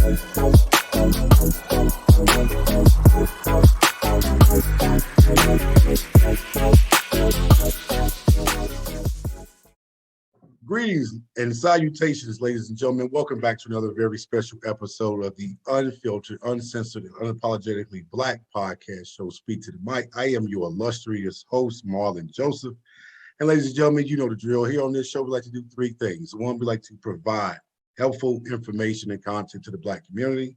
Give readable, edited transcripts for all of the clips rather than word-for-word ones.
Greetings and salutations, ladies and gentlemen. Welcome back to another very special episode of the unfiltered, uncensored, and unapologetically Black podcast show, Speak to the Mic. I am your illustrious host, Marlon Joseph. And ladies and gentlemen, you know the drill. Here on this show, we like to do three things. One, we like to provide helpful information and content to the Black community,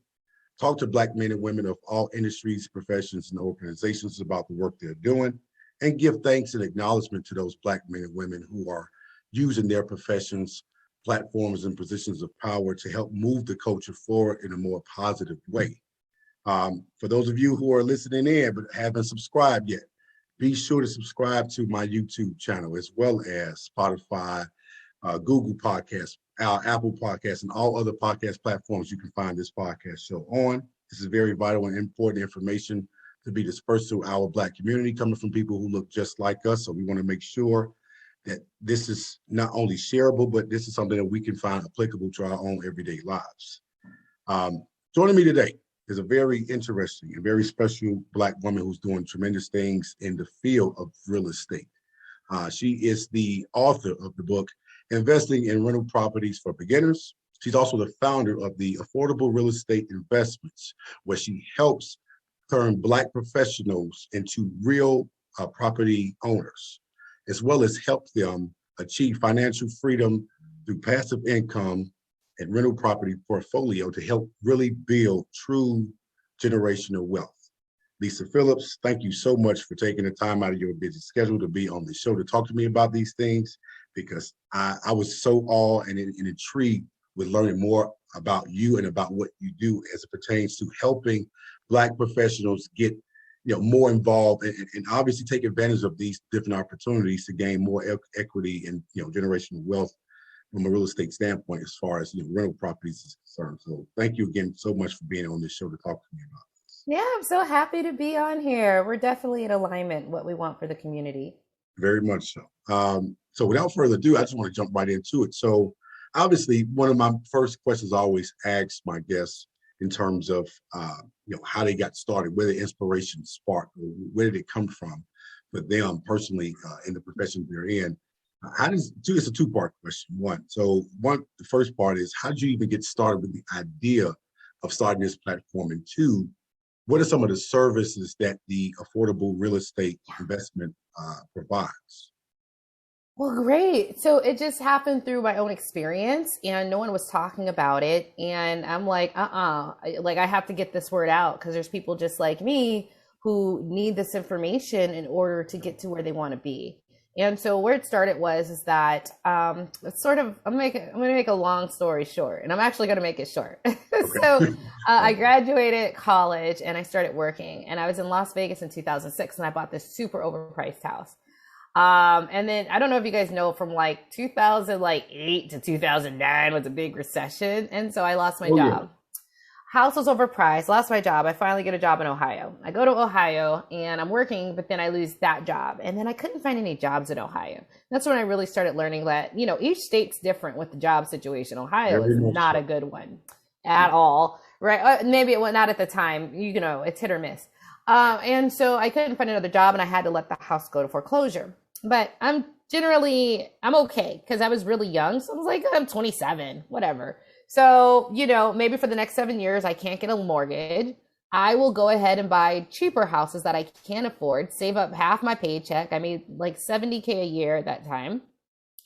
talk to Black men and women of all industries, professions, and organizations about the work they're doing, and give thanks and acknowledgement to those Black men and women who are using their professions, platforms, and positions of power to help move the culture forward in a more positive way. For those of you who are listening in but haven't subscribed yet, be sure to subscribe to my YouTube channel, as well as Spotify, Google Podcasts, Apple Podcasts, and all other podcast platforms you can find this podcast show on. This is very vital and important information to be dispersed to our Black community, coming from people who look just like us. So we want to make sure that this is not only shareable, but this is something that we can find applicable to our own everyday lives. Joining me today is a very interesting and very special Black woman who's doing tremendous things in the field of real estate. She is the author of the book, Investing in Rental Properties for Beginners. She's also the founder of the Affordable Real Estate Investments, where she helps turn Black professionals into real property owners, as well as help them achieve financial freedom through passive income and rental property portfolio to help really build true generational wealth. Lisa Phillips, thank you so much for taking the time out of your busy schedule to be on the show to talk to me about these things, because I was so awed and intrigued with learning more about you and about what you do as it pertains to helping Black professionals get more involved and obviously take advantage of these different opportunities to gain more equity and generational wealth from a real estate standpoint, as far as rental properties is concerned. So thank you again so much for being on this show to talk to me about this. Yeah, I'm so happy to be on here. We're definitely in alignment what we want for the community. Very much so. So without further ado, I just want to jump right into it. So obviously, one of my first questions I always ask my guests in terms of how they got started, where the inspiration sparked, or where did it come from for them personally in the profession they're in. It's a two-part question. The first part is, how did you even get started with the idea of starting this platform? And two, what are some of the services that the affordable real estate investment provides? Well, great. So it just happened through my own experience, and no one was talking about it. And I'm like, I have to get this word out, because there's people just like me who need this information in order to get to where they want to be. And so where it started is that I'm gonna make a long story short, and I'm actually gonna make it short. So I graduated college and I started working, and I was in Las Vegas in 2006, and I bought this super overpriced house. And then I don't know if you guys know, from like 2008 to 2009 was a big recession, and so I lost my job. Yeah. House was overpriced, lost my job. I finally get a job in Ohio. I go to Ohio and I'm working, but then I lose that job. And then I couldn't find any jobs in Ohio. That's when I really started learning that, each state's different with the job situation. Ohio is not a good one at all, right? Maybe it was not at the time, it's hit or miss. And so I couldn't find another job, and I had to let the house go to foreclosure. But I'm okay, because I was really young. So I was like, I'm 27, whatever. So, maybe for the next 7 years, I can't get a mortgage. I will go ahead and buy cheaper houses that I can afford, save up half my paycheck. I made like $70K a year at that time.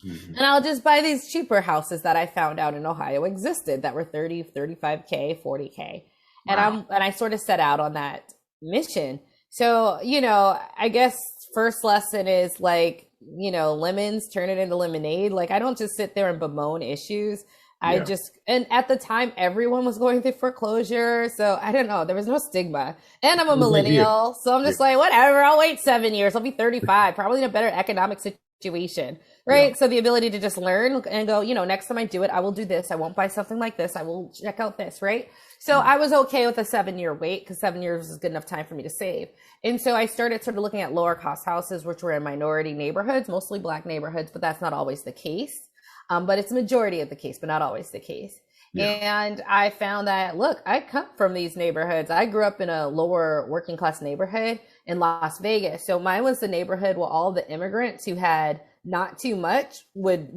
Mm-hmm. And I'll just buy these cheaper houses that I found out in Ohio existed that were 30, 35K, 40K. Wow. And I sort of set out on that mission. So, I guess first lesson is lemons, turn it into lemonade. I don't just sit there and bemoan issues. And at the time, everyone was going through foreclosure. So I don't know, there was no stigma. And I'm a millennial. So I'm just like, whatever, I'll wait 7 years. I'll be 35, probably in a better economic situation. Right. Yeah. So the ability to just learn and go, next time I do it, I will do this. I won't buy something like this. I will check out this. Right. So I was okay with a 7-year wait, because 7 years is good enough time for me to save. And so I started sort of looking at lower cost houses, which were in minority neighborhoods, mostly Black neighborhoods, but that's not always the case. But it's a majority of the case, but not always the case. Yeah. And I found that, look, I come from these neighborhoods. I grew up in a lower working class neighborhood in Las Vegas. So mine was the neighborhood where all the immigrants who had not too much would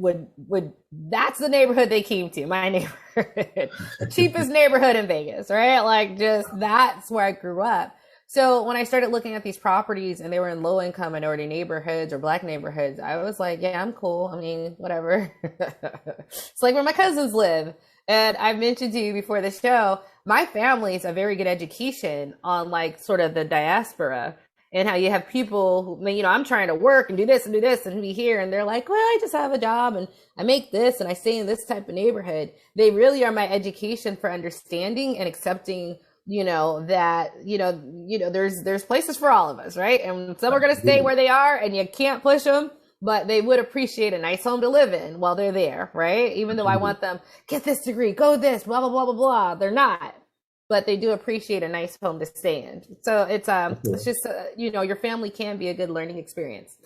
that's the neighborhood they came to, my neighborhood. The cheapest neighborhood in Vegas, right? Like just that's where I grew up. So when I started looking at these properties and they were in low income minority neighborhoods or black neighborhoods, I was like, yeah, I'm cool. I mean, whatever. It's like where my cousins live. And I mentioned to you before the show, my family's a very good education on like sort of the diaspora and how you have people who, you know, I'm trying to work and do this and be here. And they're like, well, I just have a job and I make this and I stay in this type of neighborhood. They really are my education for understanding and accepting, you know, that, there's places for all of us, right? And some are going to stay where they are and you can't push them, but they would appreciate a nice home to live in while they're there, right? Even though I want them, get this degree, go this, blah, blah, blah, blah, blah. They're not, but they do appreciate a nice home to stay in. So it's just, your family can be a good learning experience.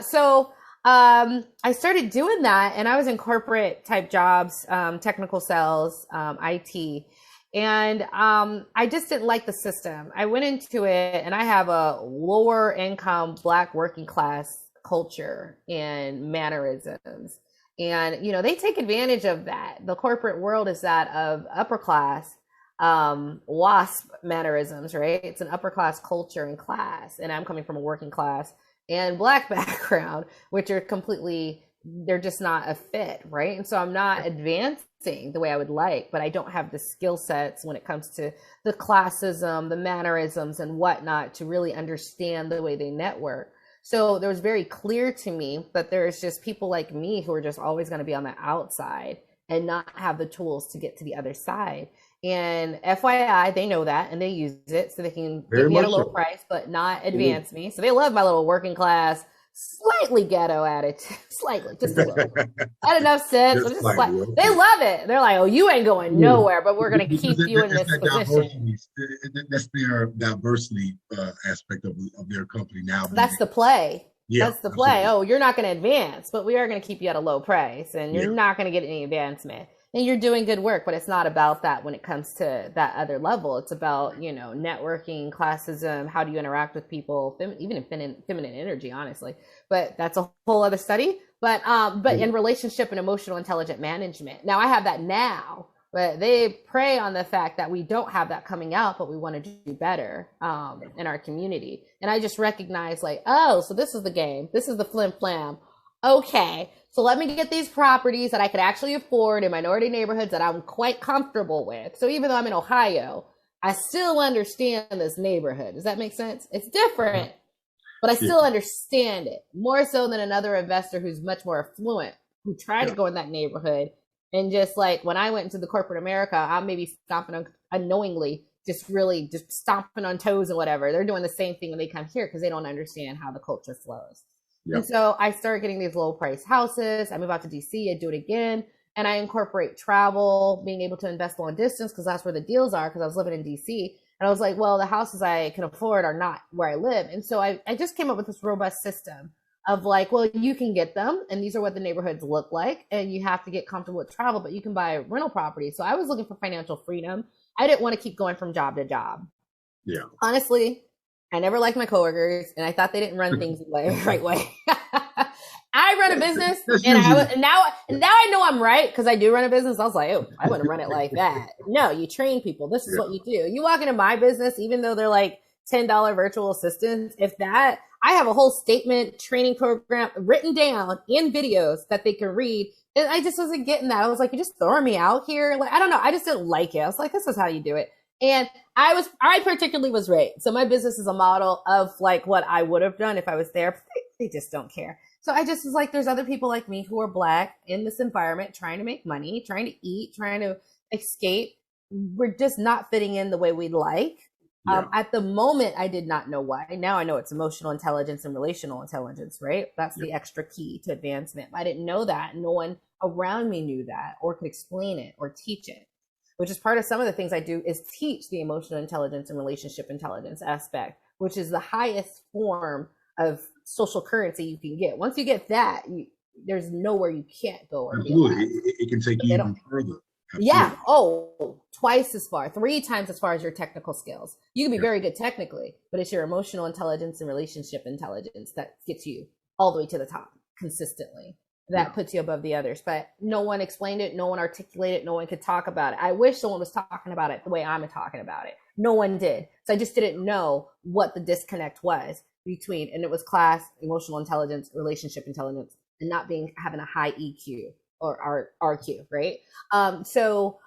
So I started doing that and I was in corporate type jobs, technical sales, IT. And I just didn't like the system. I went into it and I have a lower income black working class culture and mannerisms. And, they take advantage of that. The corporate world is that of upper class WASP mannerisms, right? It's an upper class culture and class. And I'm coming from a working class and black background, which are completely, they're just not a fit, right? And so I'm not advancing the way I would like, but I don't have the skill sets when it comes to the classism, the mannerisms and whatnot to really understand the way they network. So there was very clear to me that there's just people like me who are just always going to be on the outside and not have the tools to get to the other side. And FYI, they know that and they use it so they can get me at a low price, but not advance me. So they love my little working class, slightly ghetto attitude, slightly, just a little. I had enough sense. Just slightly, okay. They love it. They're like, oh, you ain't going nowhere, but we're going to keep you in this position. That's their diversity aspect of their company now. That's the play. Yeah, that's the play. Absolutely. Oh, you're not going to advance, but we are going to keep you at a low price and you're not going to get any advancement. And you're doing good work, but it's not about that when it comes to that other level. It's about, networking, classism, how do you interact with people, even in feminine energy, honestly. But that's a whole other study. But in relationship and emotional intelligent management. Now I have that now, but they prey on the fact that we don't have that coming out, but we want to do better in our community. And I just recognize like, oh, so this is the game. This is the flim flam. Okay. So let me get these properties that I could actually afford in minority neighborhoods that I'm quite comfortable with. So even though I'm in Ohio, I still understand this neighborhood. Does that make sense? It's different, but I still understand it more so than another investor who's much more affluent, who tried to go in that neighborhood. And just like when I went into the corporate America, I'm maybe stomping on, unknowingly, just stomping on toes and whatever. They're doing the same thing when they come here because they don't understand how the culture flows. Yep. And so I started getting these low price houses. I move out to DC, I do it again. And I incorporate travel, being able to invest long distance because that's where the deals are because I was living in DC. And I was like, well, the houses I can afford are not where I live. And so I just came up with this robust system of like, well, you can get them. And these are what the neighborhoods look like. And you have to get comfortable with travel, but you can buy rental property. So I was looking for financial freedom. I didn't want to keep going from job to job. Yeah. Honestly, I never liked my coworkers, and I thought they didn't run things the right way. I run a business, and now I know I'm right because I do run a business. I was like, oh, I wouldn't run it like that. No, you train people. This is what you do. You walk into my business, even though they're like $10 virtual assistants. I have a whole statement training program written down in videos that they can read. And I just wasn't getting that. I was like, you're just throwing me out here. Like, I don't know. I just didn't like it. I was like, this is how you do it. And I particularly was right. So my business is a model of like what I would have done if I was there. They just don't care. So I just was like, there's other people like me who are Black in this environment, trying to make money, trying to eat, trying to escape. We're just not fitting in the way we'd like. Yeah. At the moment, I did not know why. Now I know it's emotional intelligence and relational intelligence, right? That's the extra key to advancement. I didn't know that. No one around me knew that or could explain it or teach it. Which is part of some of the things I do is teach the emotional intelligence and relationship intelligence aspect, which is the highest form of social currency you can get. Once you get that, there's nowhere you can't go. Absolutely. It can take you even further. Yeah. Absolutely. Oh, twice as far, three times as far as your technical skills. You can be Yeah. very good technically, but it's your emotional intelligence and relationship intelligence that gets you all the way to the top consistently. Yeah. That puts you above the others. But no one explained it, no one articulated it, no one could talk about it. I wish someone was talking about it the way I'm talking about it. No one did. So I just didn't know what the disconnect was between, and it was class, emotional intelligence, relationship intelligence, and not being having a high EQ or RQ, right? So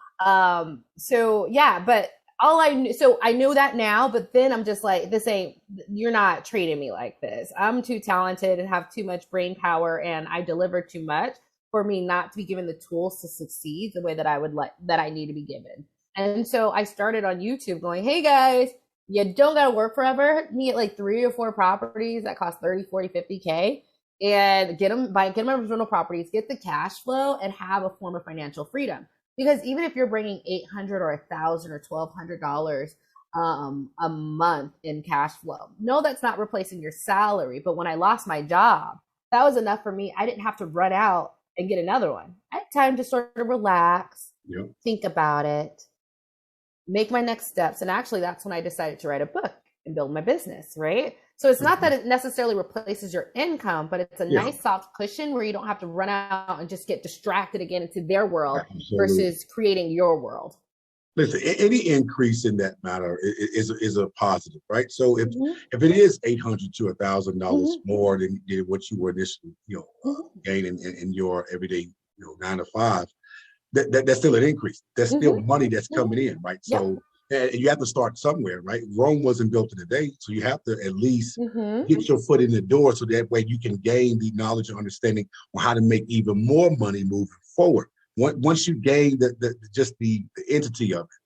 yeah, but all I knew, so I knew that now, but then I'm just like, this ain't, you're not treating me like this. I'm too talented and have too much brain power and I deliver too much for me not to be given the tools to succeed the way that I would like, that I need to be given. And so I started on YouTube going, hey guys, you don't got to work forever. You get like 3 or 4 properties that cost 30, 40, 50K and get them original properties, get the cash flow and have a form of financial freedom. Because even if you're bringing 800 or 1,000 or $1,200 a month in cash flow, no, that's not replacing your salary. But when I lost my job, that was enough for me. I didn't have to run out and get another one. I had time to sort of relax, Yeah. think about it, make my next steps. And actually, that's when I decided to write a book and build my business, right? So it's not Mhm. that it necessarily replaces your income, but it's a Yeah. nice soft cushion where you don't have to run out and just get distracted again into their world Absolutely. versus creating your world. Listen, any increase in that matter is a positive, right? So Mm-hmm. if it is $800 to $1,000 Mm-hmm. more than what you were initially, gaining in your everyday, 9 to 5, that's still an increase. That's still Mm-hmm. money that's Mm-hmm. coming in, right? Yep. So and you have to start somewhere, right? Rome wasn't built in a day, so you have to at least Mm-hmm. get your foot in the door, so that way you can gain the knowledge and understanding on how to make even more money moving forward. Once you gain the entity of it,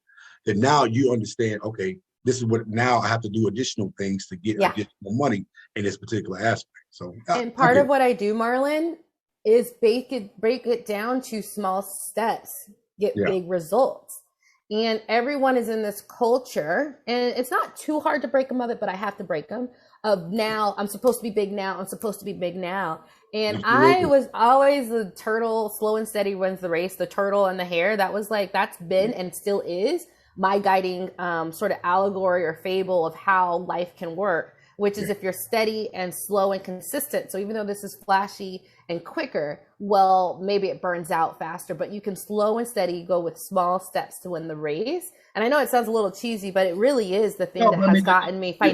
then now you understand. Okay, this is what now I have to do additional things to get Yeah. additional money in this particular aspect. So And I part get of it. what I do, Marlon, is break it down to small steps, get Yeah, big results. And everyone is in this culture, and it's not too hard to break them of it, but I have to break them of now. I'm supposed to be big now. I'm supposed to be big now. And I absolutely. was always the turtle, slow and steady wins the race, the turtle and the hare. That was like, that's been and still is my guiding sort of allegory or fable of how life can work, which is Yeah, if you're steady and slow and consistent. So even though this is flashy and quicker, well, maybe it burns out faster, but you can slow and steady go with small steps to win the race. And I know it sounds a little cheesy, but it really is the thing no, that but I has mean, gotten me yeah, yeah,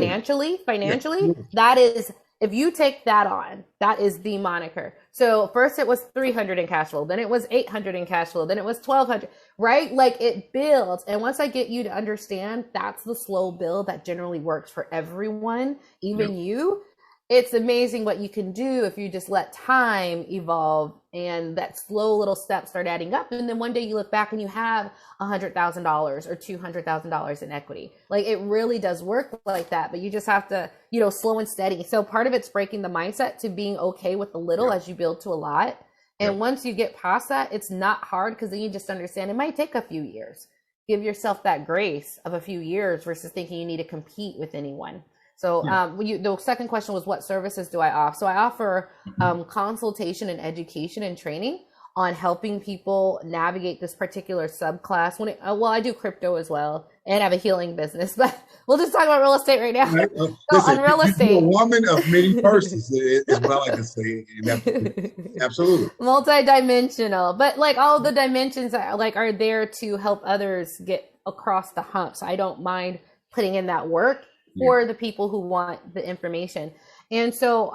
financially, yeah, that is, if you take that on, that is the moniker. So first it was 300 in cash flow, then it was 800 in cash flow, then it was 1,200, right? Like it builds. And once I get you to understand that's the slow build that generally works for everyone, yeah, even you, it's amazing what you can do if you just let time evolve and that slow little steps start adding up. And then one day you look back and you have $100,000 or $200,000 in equity. Like it really does work like that, but you just have to, slow and steady. So part of it's breaking the mindset to being okay with the little yeah, as you build to a lot. yeah. And once you get past that, it's not hard because then you just understand it might take a few years. Give yourself that grace of a few years versus thinking you need to compete with anyone. So Yeah. the second question was, what services do I offer? So I offer Mhm. consultation and education and training on helping people navigate this particular subclass. Well, I do crypto as well and have a healing business, but we'll just talk about real estate right now. Right. So Listen, on real you're a estate, woman of many purses, is what I like to say. And absolutely. multi-dimensional, but like all the dimensions are there to help others get across the hump. So I don't mind putting in that work Yeah. for the people who want the information. And so,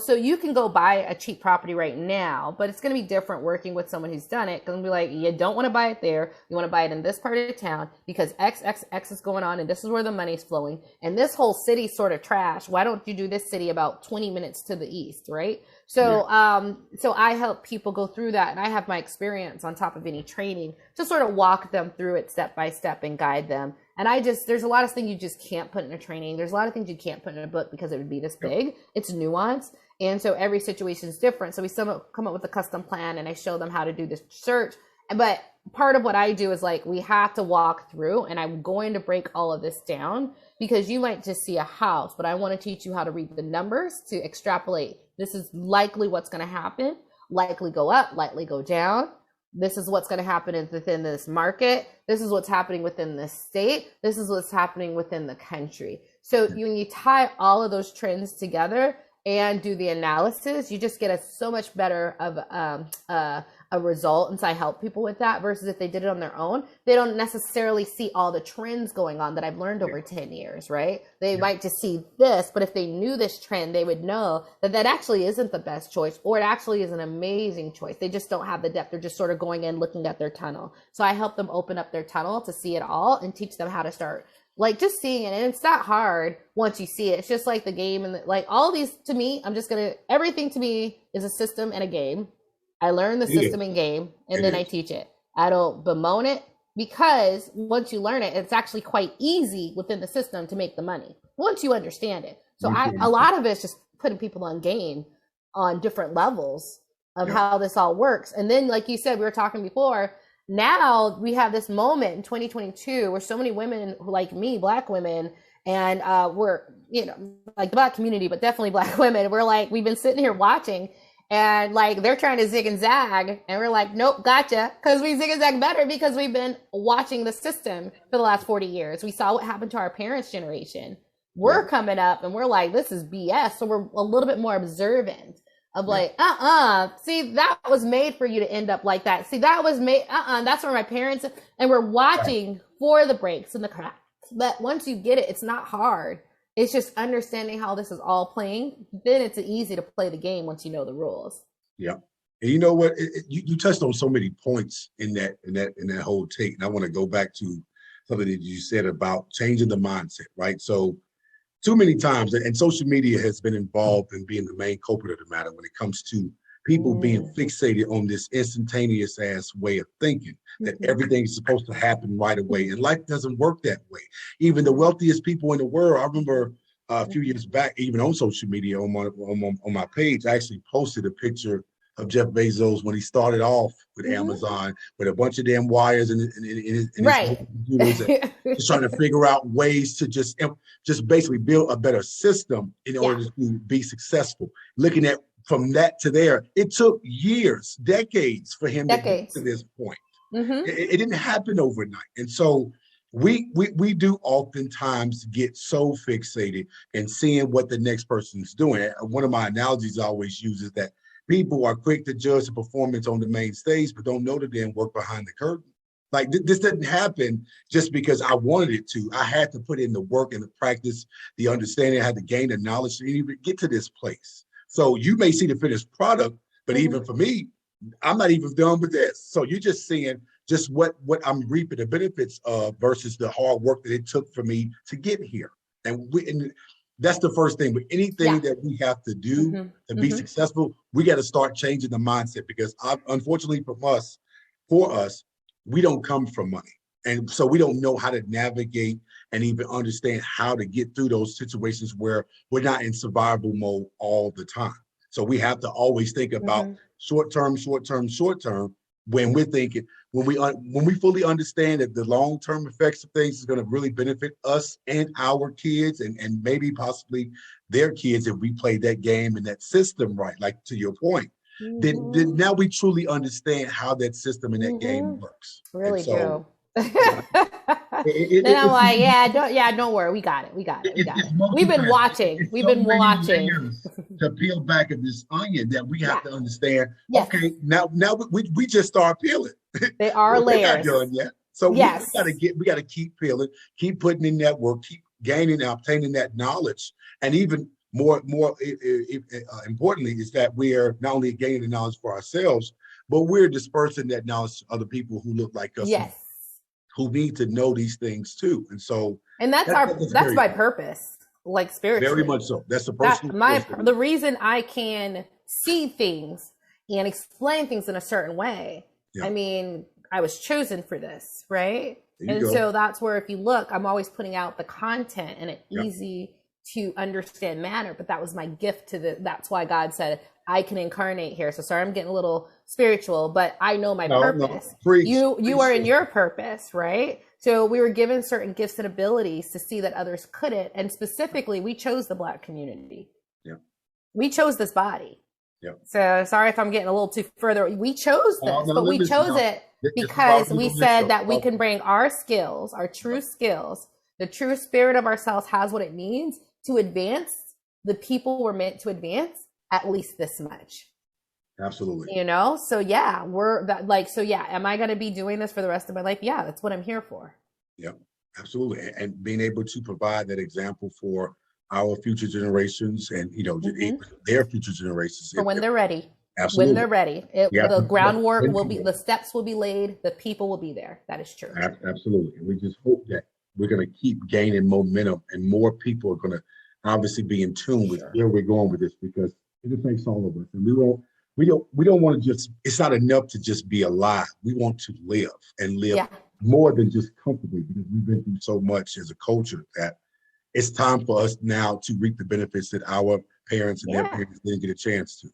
so you can go buy a cheap property right now, but it's going to be different working with someone who's done it. Going to be like, you don't want to buy it there. You want to buy it in this part of town because X is going on and this is where the money's flowing. And this whole city's sort of trash. Why don't you do this city about 20 minutes to the east, right? Yeah. So I help people go through that, and I have my experience on top of any training to sort of walk them through it step by step and guide them. And there's a lot of things you just can't put in a training. There's a lot of things you can't put in a book because it would be this Yeah. big. It's nuance. And so every situation is different. So we come up with a custom plan and I show them how to do this search. But part of what I do is like, we have to walk through, and I'm going to break all of this down because you might just see a house, but I want to teach you how to read the numbers to extrapolate. This is likely what's going to happen, likely go up, likely go down. This is what's going to happen within this market. This is what's happening within the state. This is what's happening within the country. So when you tie all of those trends together and do the analysis, you just get so much better of a result. And so I help people with that versus if they did it on their own, they don't necessarily see all the trends going on that I've learned over 10 years, right? They might just see this, but if they knew this trend, they would know that that actually isn't the best choice, or it actually is an amazing choice. They just don't have the depth. They're just sort of going in, looking at their tunnel. So I help them open up their tunnel to see it all and teach them how to start like just seeing it. And it's not hard once you see it. It's just like the game and like all these, to me, everything to me is a system and a game. I learn the system and game, and then I teach it. I don't bemoan it, because once you learn it, it's actually quite easy within the system to make the money once you understand it. So a lot of it's just putting people on game on different levels of how this all works. And then, like you said, we were talking before, now we have this moment in 2022 where so many women like me, Black women, and we're, like the Black community, but definitely Black women, we've been sitting here watching, and like they're trying to zig and zag, and we're like, nope, gotcha, because we zig and zag better because we've been watching the system for the last 40 years. We saw what happened to our parents' generation. We're coming up and we're like, this is BS. So we're a little bit more observant of like, see, that was made for you to end up like that. See, that was made, that's where my parents, and we're watching for the breaks and the cracks. But once you get it, it's not hard. It's just understanding how this is all playing. Then it's easy to play the game once you know the rules. Yeah. And you know what? You touched on so many points in that whole take. And I want to go back to something that you said about changing the mindset, right? So too many times, and social media has been involved in being the main culprit of the matter when it comes to people being fixated on this instantaneous ass way of thinking that everything is supposed to happen right away. And life doesn't work that way. Even the wealthiest people in the world, I remember a few years back, even on social media, on my page, I actually posted a picture of Jeff Bezos when he started off with Amazon with a bunch of damn wires in his computers, just trying to figure out ways to just basically build a better system in order to be successful. Looking at from that to there, it took years, decades for him to get to this point. It didn't happen overnight. And so we do oftentimes get so fixated in seeing what the next person is doing. One of my analogies I always use is that people are quick to judge the performance on the main stage, but don't know the damn work behind the curtain. Like this didn't happen just because I wanted it to. I had to put in the work and the practice, the understanding. I had to gain the knowledge to even get to this place. So you may see the finished product, but even for me, I'm not even done with this. So you're just seeing just what I'm reaping the benefits of versus the hard work that it took for me to get here. And that's the first thing. But anything that we have to do to be successful, we got to start changing the mindset, because unfortunately for us, we don't come from money. And so we don't know how to navigate and even understand how to get through those situations where we're not in survival mode all the time. So we have to always think about short term, when we're thinking, when we fully understand that the long-term effects of things is going to really benefit us and our kids and maybe possibly their kids if we play that game and that system right, like to your point. Then now we truly understand how that system and that game works. Really do. Then I'm like, don't worry, we got it. We've been watching. We've been watching to peel back of this onion that we have to understand. Okay, now we just start peeling. They are layers. We're not done yet. So we got to keep peeling, keep putting in that work, keep gaining and obtaining that knowledge, and even more importantly is that we're not only gaining the knowledge for ourselves, but we're dispersing that knowledge to other people who look like us. Yes. Who need to know these things too. And so that's my purpose, like spiritually. Very much so. That's the personal the reason I can see things and explain things in a certain way. I mean, I was chosen for this, right? So that's where, if you look, I'm always putting out the content in an easy to understand manner, but that was my gift that's why God said I can incarnate here. So sorry, I'm getting a little spiritual, but I know my purpose. You are in your purpose, right? So we were given certain gifts and abilities to see that others couldn't. And specifically, we chose the Black community. Yeah. We chose this body. Yep. So sorry if I'm getting a little too further. We chose Oh, this, no, but we listen, chose no. it This is why because we we on this said show. that we can bring our skills, our true skills, the true spirit of ourselves has what it needs to advance the people we're meant to advance at least this much. Absolutely. So yeah, we're that like, so yeah, am I going to be doing this for the rest of my life? Yeah, that's what I'm here for. Yep. Absolutely. And being able to provide that example for our future generations and, Hmm. their future generations. For when they're ready. When Absolutely. they're ready, You have the to groundwork will be, mentor. the steps will be laid, the people will be there. That is true. Absolutely. And we just hope that we're going to keep gaining momentum and more people are going to obviously be in tune with Sure. where we're going with this because it affects all of us. And we don't want to just, it's not enough to just be alive. We want to live and live Yeah. more than just comfortably because we've been through so much as a culture that it's time for us now to reap the benefits that our parents and their Yeah. parents didn't get a chance to.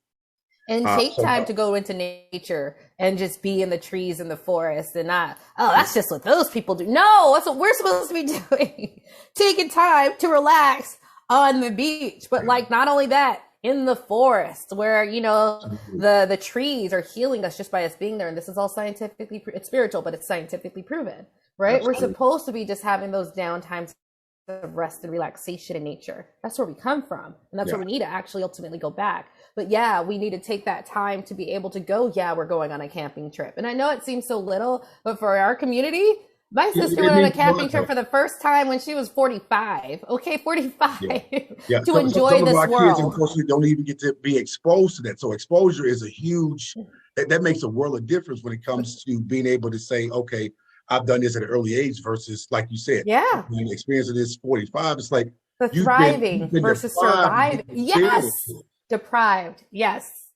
And take So time to go into nature and just be in the trees and the forest and not, oh, that's just what those people do. No, that's what we're supposed to be doing. Taking time to relax on the beach. But like, not only that, in the forest where, the trees are healing us just by us being there. And this is all scientifically, it's spiritual, but it's scientifically proven, right? We're absolutely, supposed to be just having those down times of rest and relaxation in nature. That's where we come from. And that's yeah, where we need to actually ultimately go back. But yeah, we need to take that time to be able to go, yeah, we're going on a camping trip. And I know it seems so little, but for our community, my sister it went on a means a camping lot trip though. for the first time when she was 45. Okay, 45 Yeah. Yeah, to so enjoy some of this our kids world. unfortunately don't even get to be exposed to that. So exposure is a huge that makes a world of difference when it comes to being able to say, okay, I've done this at an early age versus like you said, Yeah, when the experience of this 45, it's like the you've thriving been versus deprived of surviving. getting Yes, experience to it. deprived. Yes.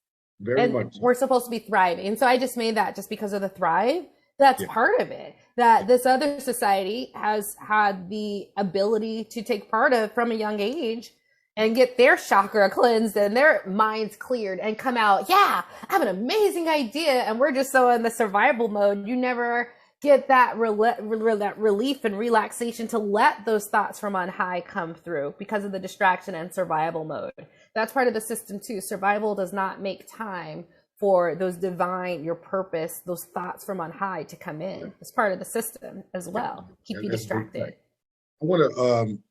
Very And much so. we're supposed to be thriving. And so I just made that just because of the thrive. That's Yeah. part of it. That this other society has had the ability to take part of from a young age and get their chakra cleansed and their minds cleared and come out, yeah, I have an amazing idea. And we're just so in the survival mode. You never get that relief and relaxation to let those thoughts from on high come through because of the distraction and survival mode. That's part of the system too. Survival does not make time for those divine, your purpose, those thoughts from on high to come in. It's part of the system as Yeah. well. Keep you That's a big distracted. fact. I want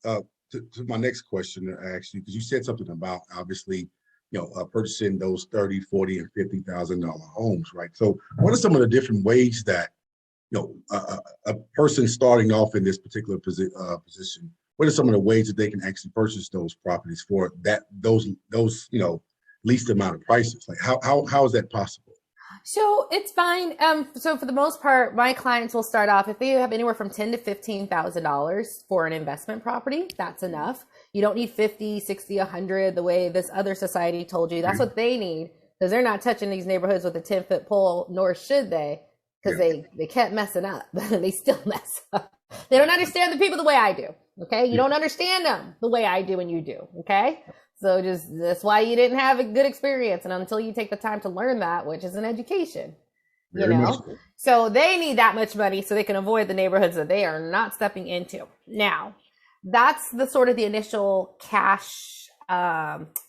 to my next question actually, because you said something about obviously, purchasing those 30, 40, and $50,000 homes, right? So what are some of the different ways that, a person starting off in this particular position, what are some of the ways that they can actually purchase those properties for those, least amount of prices? Like how is that possible? So it's fine. So for the most part, my clients will start off if they have anywhere from $10,000 to $15,000 for an investment property. That's enough. You don't need 50, 60, 100 the way this other society told you. That's Okay. what they need because they're not touching these neighborhoods with a 10-foot pole, nor should they, because Yeah. they kept messing up. They still mess up. They don't understand the people the way I do. Okay, you Yeah. don't understand them the way I do and you do. Okay, so just that's why you didn't have a good experience. And until you take the time to learn that, which is an education, you Very much know, so. so they need that much money so they can avoid the neighborhoods that they are not stepping into. Now, that's the sort of the initial cash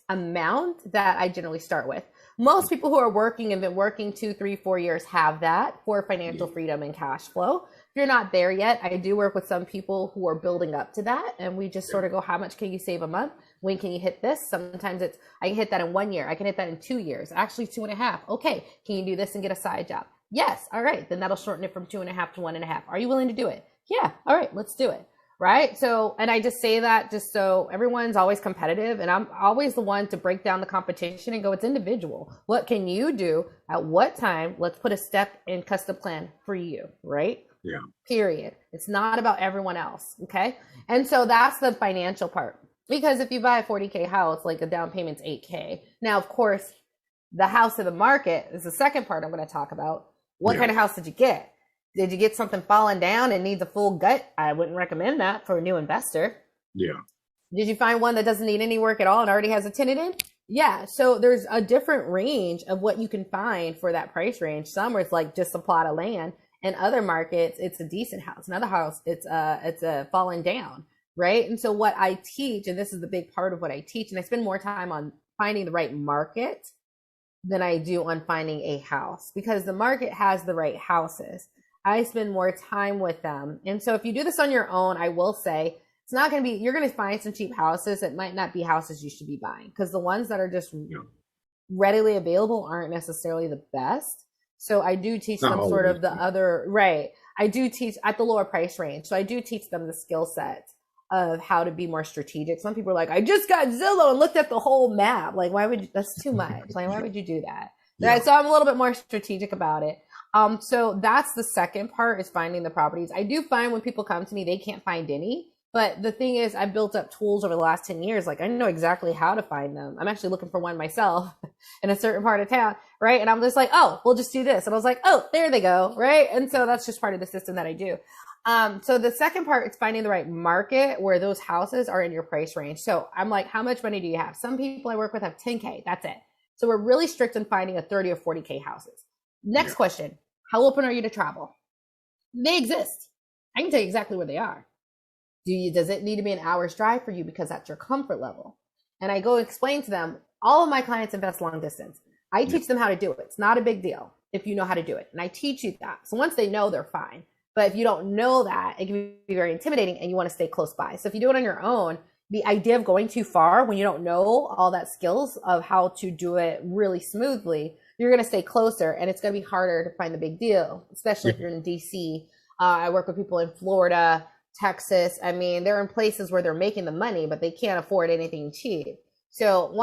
amount that I generally start with. Most people who are working and been working 2, 3, 4 years have that for financial freedom and cash flow. If you're not there yet, I do work with some people who are building up to that. And we just sort of go, how much can you save a month? When can you hit this? Sometimes I can hit that in 1 year. I can hit that in 2 years, actually 2.5. Okay. Can you do this and get a side job? Yes. All right. Then that'll shorten it from 2.5 to 1.5. Are you willing to do it? Yeah. All right. Let's do it. Right. So, and I just say that just so everyone's always competitive. And I'm always the one to break down the competition and go, it's individual. What can you do at what time? Let's put a step in custom plan for you. Right. Yeah. Period. It's not about everyone else. Okay. And so that's the financial part. Because if you buy a 40K house, like the down payment's 8K. Now, of course, the house in the market is the second part I'm going to talk about. What kind of house did you get? Did you get something falling down and needs a full gut? I wouldn't recommend that for a new investor. Yeah. Did you find one that doesn't need any work at all and already has a tenant in? Yeah. So there's a different range of what you can find for that price range. Some where it's like just a plot of land. In other markets, it's a decent house. Another house, it's a falling down, right? And so what I teach, and this is the big part of what I teach, and I spend more time on finding the right market than I do on finding a house because the market has the right houses. I spend more time with them. And so if you do this on your own, I will say it's not going to be, you're going to find some cheap houses. It might not be houses you should be buying because the ones that are just readily available aren't necessarily the best. So I do teach them sort of the other, right. I do teach at the lower price range. So I do teach them the skill set of how to be more strategic. Some people are like, I just got Zillow and looked at the whole map. Like, why would you, that's too much. Like, why would you do that? Yeah. Right. So I'm a little bit more strategic about it. So that's the second part is finding the properties. I do find when people come to me, they can't find any. But the thing is, I built up tools over the last 10 years. Like I know exactly how to find them. I'm actually looking for one myself in a certain part of town, right? And I'm just like, oh, we'll just do this. And I was like, oh, there they go, right? And so that's just part of the system that I do. So the second part is finding the right market where those houses are in your price range. So I'm like, how much money do you have? Some people I work with have 10K. That's it. So we're really strict on finding a 30 or 40K houses. Next question, how open are you to travel? They exist. I can tell you exactly where they are. Does it need to be an hour's drive for you because that's your comfort level? And I go explain to them, all of my clients invest long distance. I teach them how to do it. It's not a big deal if you know how to do it. And I teach you that. So once they know, they're fine. But if you don't know that, it can be very intimidating and you want to stay close by. So if you do it on your own, the idea of going too far when you don't know all that skills of how to do it really smoothly, you're going to stay closer and it's going to be harder to find the big deal, especially if you're in DC. I work with people in Florida, Texas. I mean, they're in places where they're making the money, but they can't afford anything cheap. So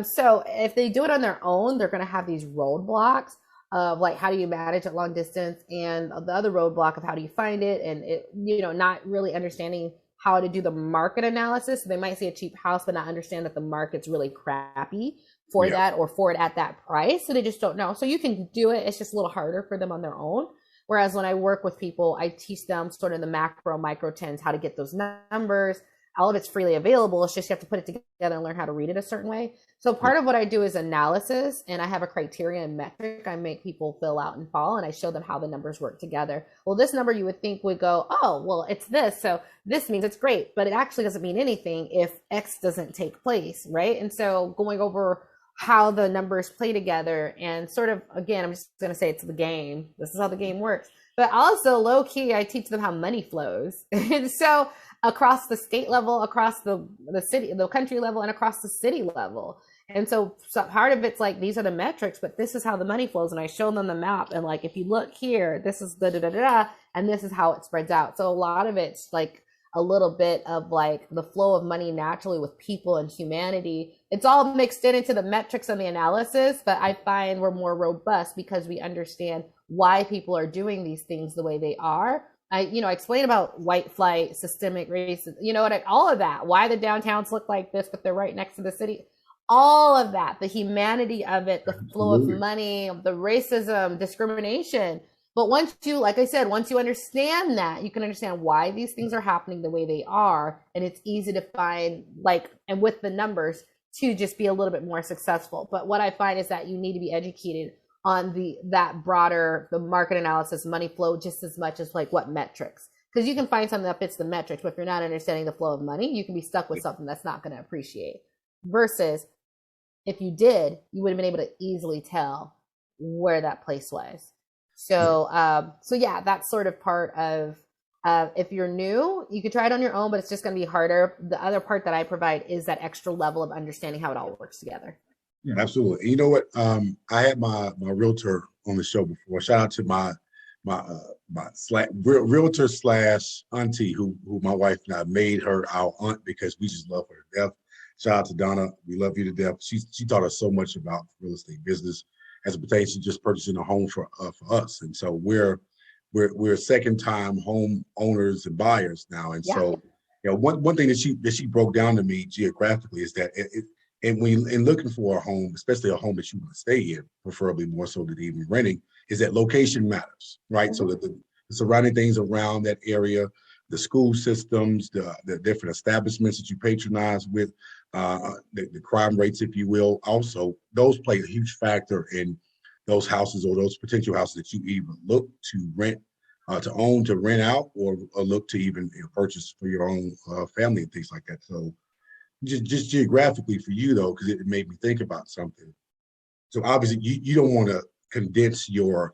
so if they do it on their own, they're going to have these roadblocks of like, how do you manage at long distance? And the other roadblock of how do you find it? And it, not really understanding how to do the market analysis. So they might see a cheap house, but not understand that the market's really crappy for that or for it at that price. So they just don't know. So you can do it. It's just a little harder for them on their own. Whereas when I work with people, I teach them sort of the macro, micro trends, how to get those numbers. All of it's freely available. It's just you have to put it together and learn how to read it a certain way. So part of what I do is analysis, and I have a criteria and metric I make people fill out and follow, and I show them how the numbers work together. Well, this number you would think would go, oh, well, it's this, so this means it's great, but it actually doesn't mean anything if X doesn't take place, right? And so going over how the numbers play together and sort of, again, I'm just going to say it's the game. This is how the game works. But also low key, I teach them how money flows. And so across the state level, across the city, the country level, and across the city level. And so part of it's like, these are the metrics, but this is how the money flows. And I show them the map. And like, if you look here, this is and this is how it spreads out. So a lot of it's like a little bit of like the flow of money naturally with people and humanity. It's all mixed into the metrics and the analysis, but I find we're more robust because we understand why people are doing these things the way they are. I explain about white flight, systemic racism, all of that, why the downtowns look like this, but they're right next to the city. All of that, the humanity of it, the flow of money, the racism, discrimination. But once you, like I said, once you understand that, you can understand why these things are happening the way they are. And it's easy to find, and with the numbers, to just be a little bit more successful. But what I find is that you need to be educated on that broader, the market analysis, money flow, just as much as like what metrics. Because you can find something that fits the metrics, but if you're not understanding the flow of money, you can be stuck with something that's not going to appreciate. Versus if you did, you would have been able to easily tell where that place was. So, yeah, that's sort of part of, if you're new, you could try it on your own, but it's just going to be harder. The other part that I provide is that extra level of understanding how it all works together. Yeah, absolutely. You know what? I had my realtor on the show before. Shout out to my realtor slash auntie who my wife and I made her our aunt because we just love her to death. Shout out to Donna. We love you to death. She taught us so much about real estate business as it pertains to just purchasing a home for us. And so we're second time home owners and buyers now. And so, one thing that she broke down to me geographically is that and when in looking for a home, especially a home that you want to stay in, preferably more so than even renting, is that location matters, right? So that the surrounding things around that area, the school systems, the different establishments that you patronize with, the crime rates, if you will, also those play a huge factor in those houses or those potential houses that you even look to rent, to own, to rent out, or look to even purchase for your own family and things like that. So just geographically for you though, because it made me think about something. So obviously you don't want to condense your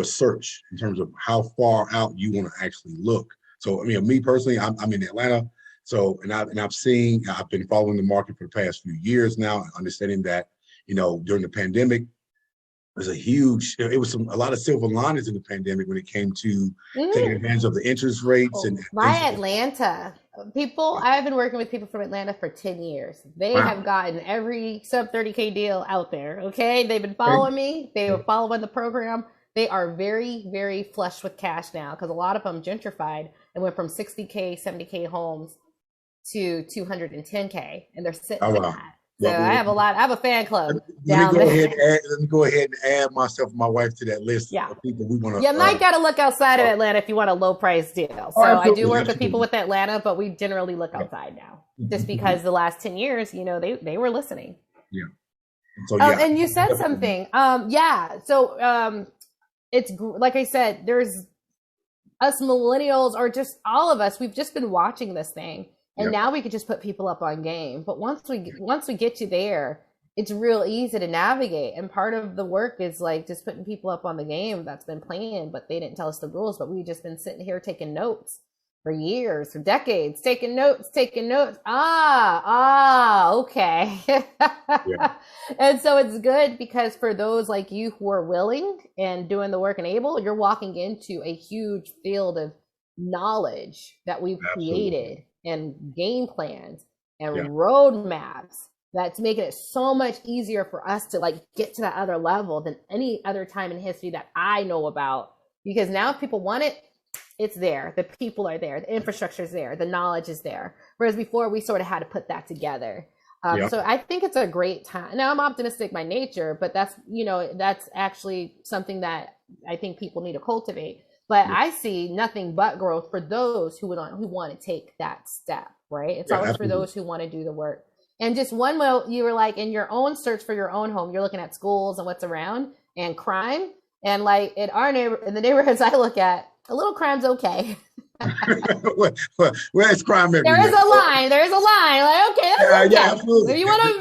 search in terms of how far out you want to actually look. So I mean, me personally, I'm in Atlanta. So I've been following the market for the past few years now, understanding that, during the pandemic, it was a lot of silver linings in the pandemic when it came to taking advantage of the interest rates and things My like Atlanta people, that. I've been working with people from Atlanta for 10 years. They Wow. have gotten every sub 30K deal out there. Okay. They've been Okay. following me. They were following the program. They are very, very flush with cash now because a lot of them gentrified and went from 60K, 70K homes to 210K, and they're sitting Oh, in wow. that. So Well, I have a fan club let me down go there. ahead and add myself and my wife to that list Yeah. of people we want to. You might got to look outside of Atlanta if you want a low price deal. So I do work with people with Atlanta, but we generally look outside now, just because the last 10 years, they were listening. Yeah. So yeah. And you said something. So it's like I said, there's us millennials, or just all of us. We've just been watching this thing, and now we could just put people up on game. But once we get you there, it's real easy to navigate. And part of the work is like just putting people up on the game that's been playing, but they didn't tell us the rules. But we've just been sitting here taking notes for years, for decades, taking notes. Okay. And so it's good because for those like you who are willing and doing the work and able, you're walking into a huge field of knowledge that we've created and game plans and roadmaps that's making it so much easier for us to like get to that other level than any other time in history that I know about. Because now if people want it, it's there. The people are there. The infrastructure is there. The knowledge is there. Whereas before we sort of had to put that together. So I think it's a great time. Now I'm optimistic by nature, but that's actually something that I think people need to cultivate. But I see nothing but growth for those who want to take that step, right? It's always for those who want to do the work. And just one more, you were like in your own search for your own home, you're looking at schools and what's around and crime. And like in the neighborhoods I look at, a little crime's okay. Where's crime everywhere? There is a line. Like, okay, that's okay. Absolutely. If you want to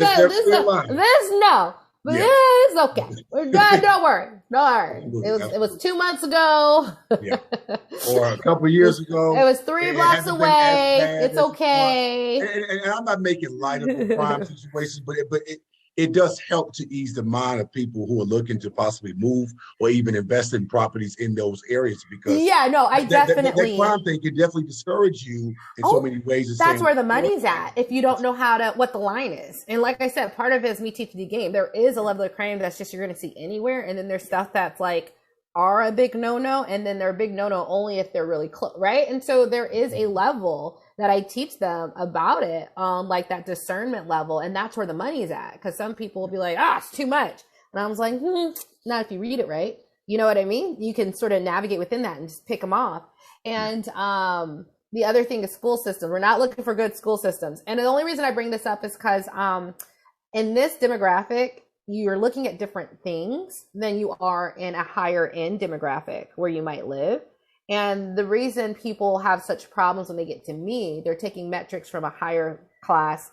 this no. But it's okay. Don't worry. It was 2 months ago. Or a couple of years ago. It was 3 blocks away. It's okay. And I'm not making light of the crime situations, but it does help to ease the mind of people who are looking to possibly move or even invest in properties in those areas, because that crime thing can definitely discourage you in so many ways. That's where the money's at if you don't know what the line is. And like I said, part of it is me teaching the game. There is a level of crime that's just you're going to see anywhere, and then there's stuff that's like are a big no-no, and then they're a big no-no only if they're really close, right? And so there is a level that I teach them about it, like that discernment level, and that's where the money's at. Because some people will be like, it's too much, and I was like, not if you read it right. You know what I mean? You can sort of navigate within that and just pick them off. And the other thing is school systems. We're not looking for good school systems, and the only reason I bring this up is because in this demographic, you're looking at different things than you are in a higher end demographic where you might live. And the reason people have such problems when they get to me, they're taking metrics from a higher class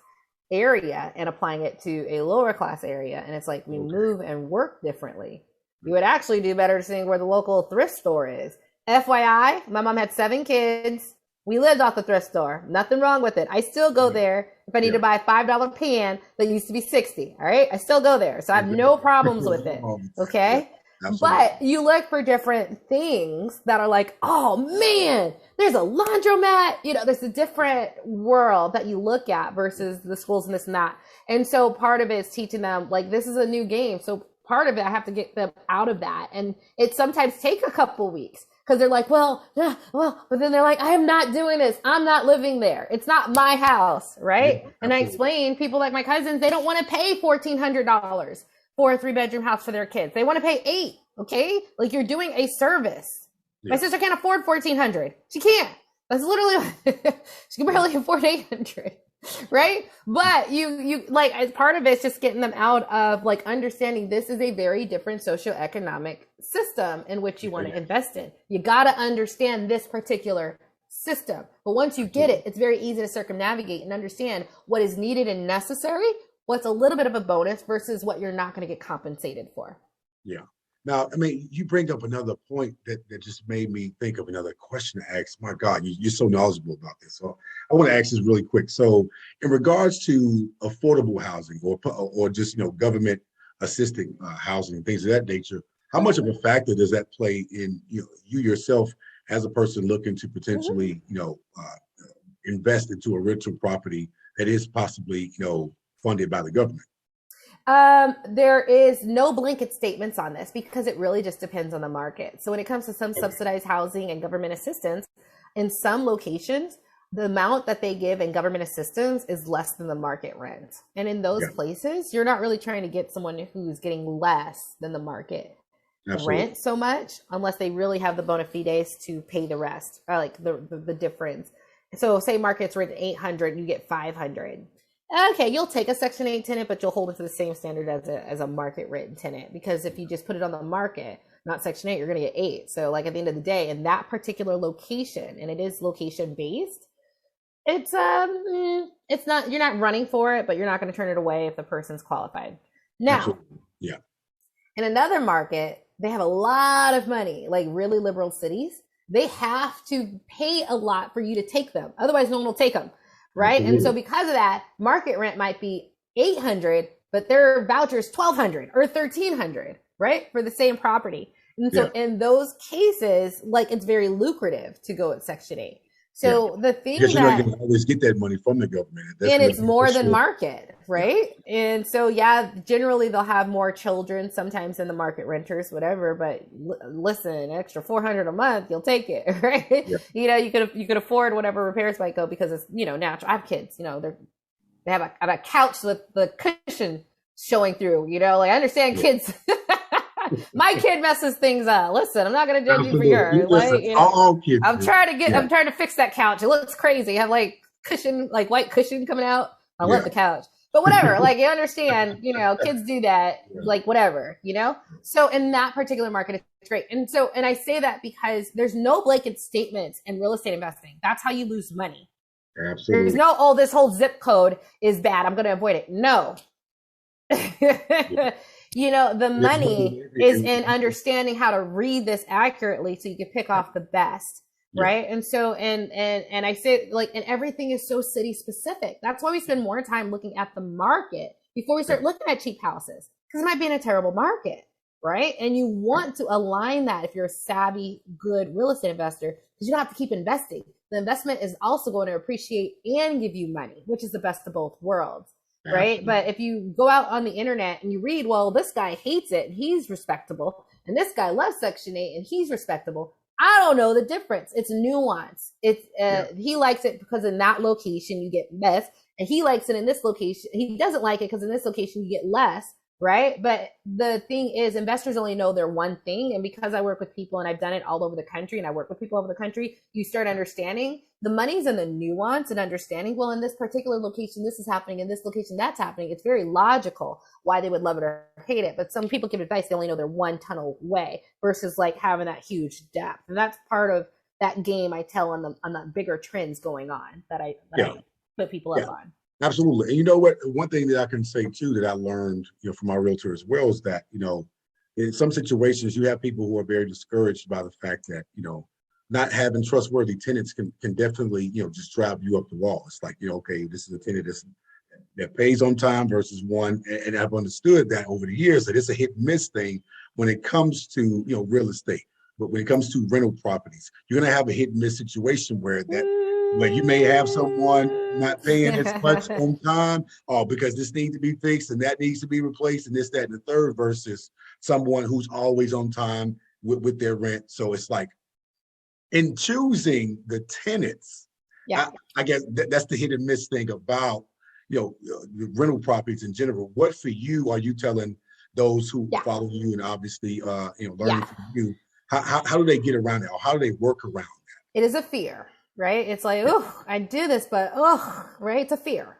area and applying it to a lower class area. And it's like, we move and work differently. You would actually do better seeing where the local thrift store is. FYI, my mom had 7 kids. We lived off the thrift store. Nothing wrong with it. I still go there if I need to buy a $5 pan that used to be 60. All right. I still go there. So I have no problems with it. Okay. But you look for different things that are like, oh man, there's a laundromat. There's a different world that you look at versus the schools and this and that. And so part of it is teaching them like, this is a new game. So part of it, I have to get them out of that. And it sometimes take a couple weeks. Because they're like, but then they're like, I am not doing this. I'm not living there. It's not my house, right? And I explain, people like my cousins, they don't want to pay $1,400 for a 3-bedroom house for their kids. They want to pay $8,000, okay? Like you're doing a service. My sister can't afford $1,400. She can't. That's literally, she can barely afford $800. Right? But you like, as part of it's just getting them out of like understanding this is a very different socioeconomic system in which you want to invest in. You got to understand this particular system. But once you get it, it's very easy to circumnavigate and understand what is needed and necessary what's a little bit of a bonus versus what you're not going to get compensated for. Yeah. Now, I mean, you bring up another point that just made me think of another question to ask. My God, you're so knowledgeable about this. So I want to ask this really quick. So in regards to affordable housing or just, government assisted housing and things of that nature, how much of a factor does that play in, you yourself as a person looking to potentially, invest into a rental property that is possibly, funded by the government? There is no blanket statements on this because it really just depends on the market. So when it comes to some subsidized housing and government assistance, in some locations, the amount that they give in government assistance is less than the market rent. And in those places, you're not really trying to get someone who's getting less than the market rent so much, unless they really have the bona fides to pay the rest, or like the difference. So say market's rent 800, you get 500. Okay, you'll take a Section 8 tenant, but you'll hold it to the same standard as a market rate tenant, because if you just put it on the market, not Section 8, you're going to get 8. So like at the end of the day, in that particular location, and it is location based, it's not, you're not running for it, but you're not going to turn it away if the person's qualified. Now, in another market, they have a lot of money, like really liberal cities. They have to pay a lot for you to take them. Otherwise, no one will take them. Right. And so because of that, market rent might be 800, but their voucher is 1,200 or 1,300, right, for the same property. And so in those cases, like, it's very lucrative to go at Section 8. So the thing because you're not going to always get that money from the government. And it's more than market, right? And so, generally they'll have more children sometimes than the market renters, whatever. But listen, an extra $400 a month, you'll take it, right? Yeah. You could afford whatever repairs might go because it's, natural. I have kids, they have a couch with the cushion showing through, like I understand kids. My kid messes things up. Listen, I'm not going to judge you for yours. All kids. I'm trying to fix that couch. It looks crazy. I have cushion, white cushion coming out. I love the couch, but whatever. You understand, kids do that, whatever, So in that particular market, it's great. And I say that because there's no blanket statements in real estate investing. That's how you lose money. Absolutely. There's no, this whole zip code is bad, I'm going to avoid it. No. The money is in understanding how to read this accurately so you can pick off the best, right? And so, and I say, and everything is so city specific. That's why we spend more time looking at the market before we start looking at cheap houses, because it might be in a terrible market, right? And you want to align that if you're a savvy, good real estate investor, because you don't have to keep investing. The investment is also going to appreciate and give you money, which is the best of both worlds. Right. But if you go out on the internet and you read, well, this guy hates it and he's respectable, and this guy loves Section 8 and he's respectable, I don't know the difference. It's nuance. It's he likes it because in that location you get less, and he likes it in this location. He doesn't like it because in this location you get less. Right. But the thing is, investors only know their one thing. And because I work with people and I've done it all over the country, and I work with people over the country, you start understanding the money's in the nuance and understanding, well, in this particular location, this is happening. In this location, that's happening. It's very logical why they would love it or hate it. But some people give advice, they only know their one tunnel way versus having that huge depth. And that's part of that game I tell on the bigger trends going on that I put people up on. Absolutely. And you know what? One thing that I can say too that I learned, from my realtor as well is that, in some situations you have people who are very discouraged by the fact that, not having trustworthy tenants can definitely, just drive you up the wall. It's like, okay, this is a tenant that pays on time versus one. And I've understood that over the years that it's a hit and miss thing when it comes to, real estate. But when it comes to rental properties, you're going to have a hit and miss situation where you may have someone not paying as much on time, or because this needs to be fixed and that needs to be replaced and this, that, and the third, versus someone who's always on time with their rent. So it's like, in choosing the tenants, I guess that's the hit and miss thing about, the rental properties in general. What for you are you telling those who follow you and obviously, learning from you? How do they get around it, or how do they work around that? It is a fear. Right? It's like, I do this, but right? It's a fear.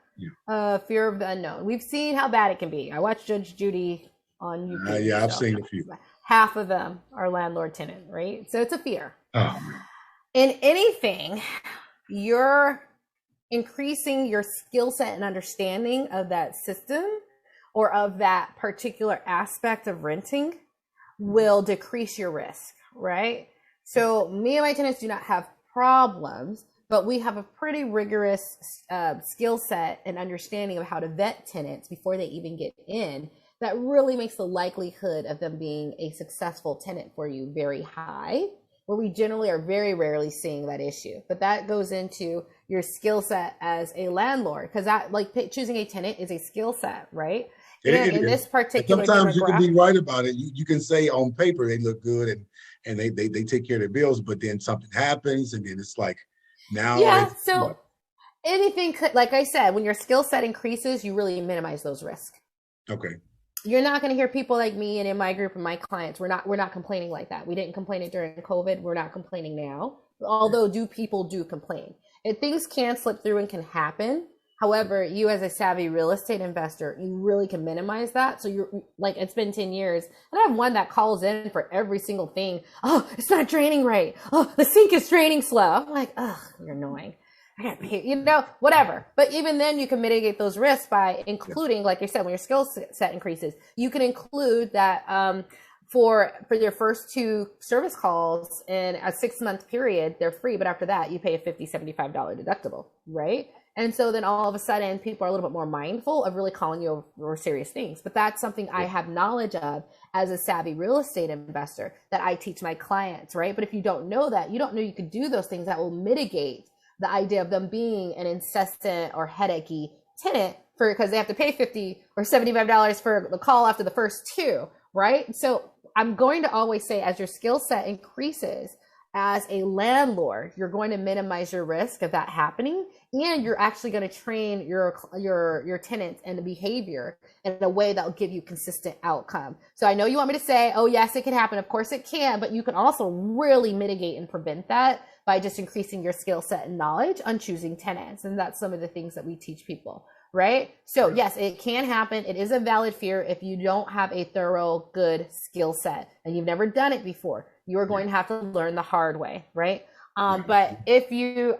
Fear of the unknown. We've seen how bad it can be. I watched Judge Judy on YouTube. I've seen a few. Half of them are landlord-tenant, right? So it's a fear. Oh, man. In anything, your increasing your skill set and understanding of that system or of that particular aspect of renting will decrease your risk, right? So me and my tenants do not have problems, but we have a pretty rigorous skill set and understanding of how to vet tenants before they even get in. That really makes the likelihood of them being a successful tenant for you very high, where we generally are very rarely seeing that issue. But that goes into your skill set as a landlord, because that, like, choosing a tenant is a skill set, right? And in this particular sometimes you can be right about it. You can say on paper they look good and they take care of their bills, but then something happens and then it's like now. Yeah, so anything could, like I said, when your skill set increases, you really minimize those risks. Okay. You're not going to hear people like me and in my group and my clients. We're not complaining like that. We didn't complain it during COVID. We're not complaining now. Although people do complain. And things can slip through and can happen. However, you as a savvy real estate investor, you really can minimize that. So you're like, it's been 10 years. And I have one that calls in for every single thing. Oh, it's not draining right. Oh, the sink is draining slow. I'm like, oh, you're annoying. I gotta pay, whatever. But even then you can mitigate those risks by including, like you said, when your skill set increases, you can include that for your first 2 service calls in a 6-month period, they're free. But after that, you pay a $50, $75 deductible, right? And so then all of a sudden people are a little bit more mindful of really calling you over serious things. But that's something I have knowledge of as a savvy real estate investor that I teach my clients, right? But if you don't know that, you don't know you could do those things that will mitigate the idea of them being an incessant or headachy tenant because they have to pay $50 or $75 for the call after the first 2, right? So I'm going to always say, as your skill set increases as a landlord, you're going to minimize your risk of that happening, and you're actually going to train your tenants and the behavior in a way that will give you consistent outcome. So I know you want me to say, oh yes, it can happen. Of course it can, but you can also really mitigate and prevent that by just increasing your skill set and knowledge on choosing tenants. And that's some of the things that we teach people, right? So yes, it can happen. It is a valid fear if you don't have a thorough, good skill set and you've never done it before. You're going to have to learn the hard way, right? But you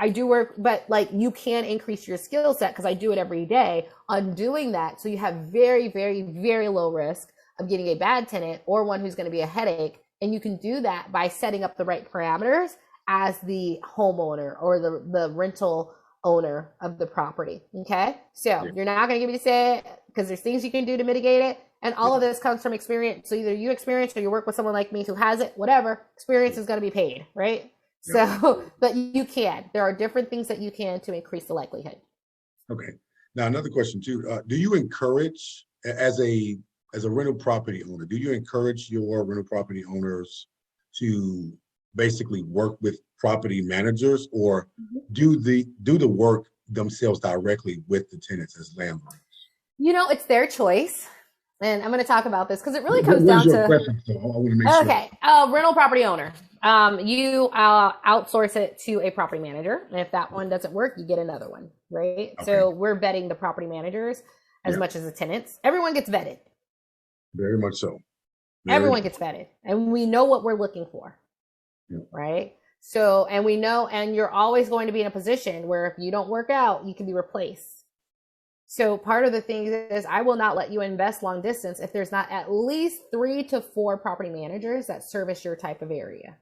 can increase your skill set, because I do it every day on doing that. So you have very, very, very low risk of getting a bad tenant or one who's going to be a headache. And you can do that by setting up the right parameters as the homeowner or the rental owner of the property. Okay. So you're not going to give me to say it, because there's things you can do to mitigate it. And all of this comes from experience. So either you experience or you work with someone like me who has it, whatever, experience is going to be paid, right? So, but you can. There are different things that you can to increase the likelihood. Okay. Now, another question too. Do you encourage, as a rental property owner, do you encourage your rental property owners to basically work with property managers, or do the work themselves directly with the tenants as landlords? It's their choice. And I'm going to talk about this because it really comes down to, okay, rental property owner. You outsource it to a property manager. And if that one doesn't work, you get another one, right? Okay. So we're vetting the property managers as much as the tenants. Everyone gets vetted. Very much so. Everyone gets vetted. And we know what we're looking for, right? So, and we know, and you're always going to be in a position where if you don't work out, you can be replaced. So part of the thing is, I will not let you invest long distance if there's not at least 3 to 4 property managers that service your type of area.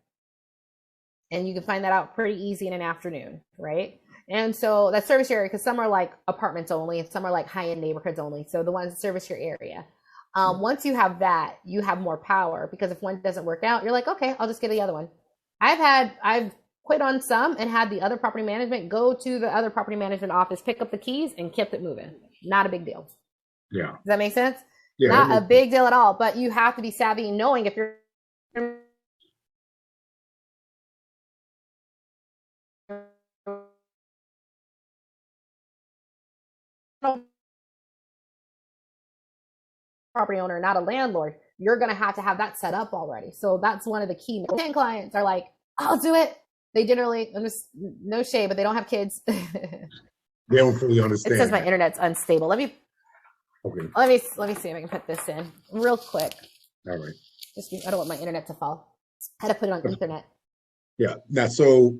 And you can find that out pretty easy in an afternoon, right? And so that service your area, because some are like apartments only and some are like high-end neighborhoods only. So the ones that service your area. Once you have that, you have more power, because if one doesn't work out, you're like, okay, I'll just get the other one. I've quit on some and had the other property management go to the other property management office, pick up the keys, and kept it moving. Not a big deal. Yeah. Does that make sense? Yeah. Not a big deal at all. But you have to be savvy, knowing if you're property owner, not a landlord, you're going to have that set up already. So that's one of the key. 10 clients are like, I'll do it. They generally, no shade, but they don't have kids. They don't fully understand. It says my internet's unstable. Let me see if I can put this in real quick. All right. I don't want my internet to fall. I had to put it on internet. Yeah. Now, so